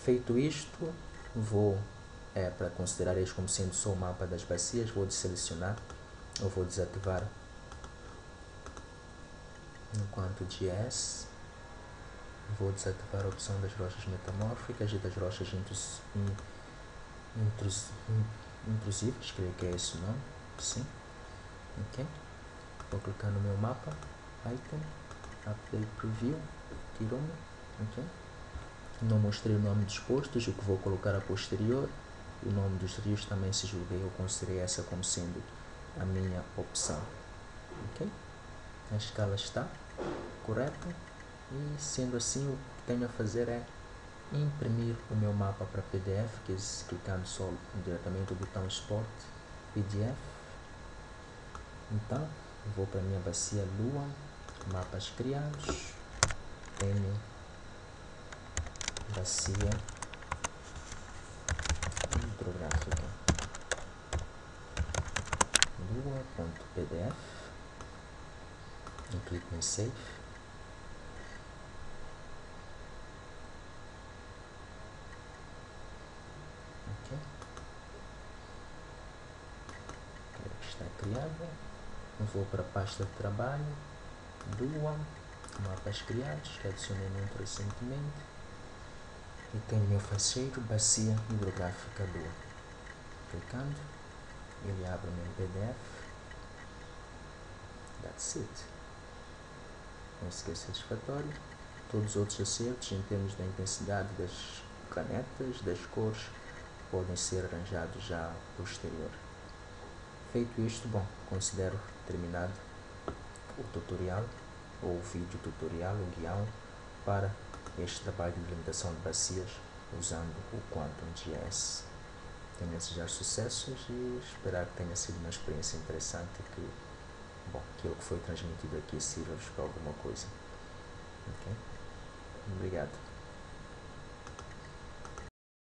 Feito isto, vou para considerar isto como sendo só o mapa das bacias, vou deselecionar ou vou desativar enquanto GS. Vou desativar a opção das rochas metamórficas e das rochas intrusivas, creio que é esse o nome, sim, ok. Vou clicar no meu mapa, item, update preview, tirou-me, ok. Não mostrei o nome dos postos, o que vou colocar a posterior. O nome dos rios também, se julguei, eu considerei essa como sendo a minha opção, ok. A escala está correta e, sendo assim, o que tenho a fazer é imprimir o meu mapa para PDF, que é clicando só diretamente no botão Export PDF. Então vou para a minha bacia Lua, mapas criados, tenho bacia hidrográfica lua.pdf, e clico em Save. Ok, está criada. Vou para a pasta de trabalho, Lua, mapas criados, que adicionei muito recentemente, e tenho meu faceiro, bacia hidrográfica Lua. Clicando, ele abre o meu PDF. That's it. Penso que é satisfatório. Todos os outros acertos em termos da intensidade das canetas, das cores, podem ser arranjados já posterior. Feito isto, bom, considero terminado o tutorial, ou o vídeo tutorial, o guião, para este trabalho de limitação de bacias usando o Quantum.js. tenho a desejar sucessos e esperar que tenha sido uma experiência interessante e que, bom, aquilo que foi transmitido aqui sirva-vos para alguma coisa. Ok? Obrigado.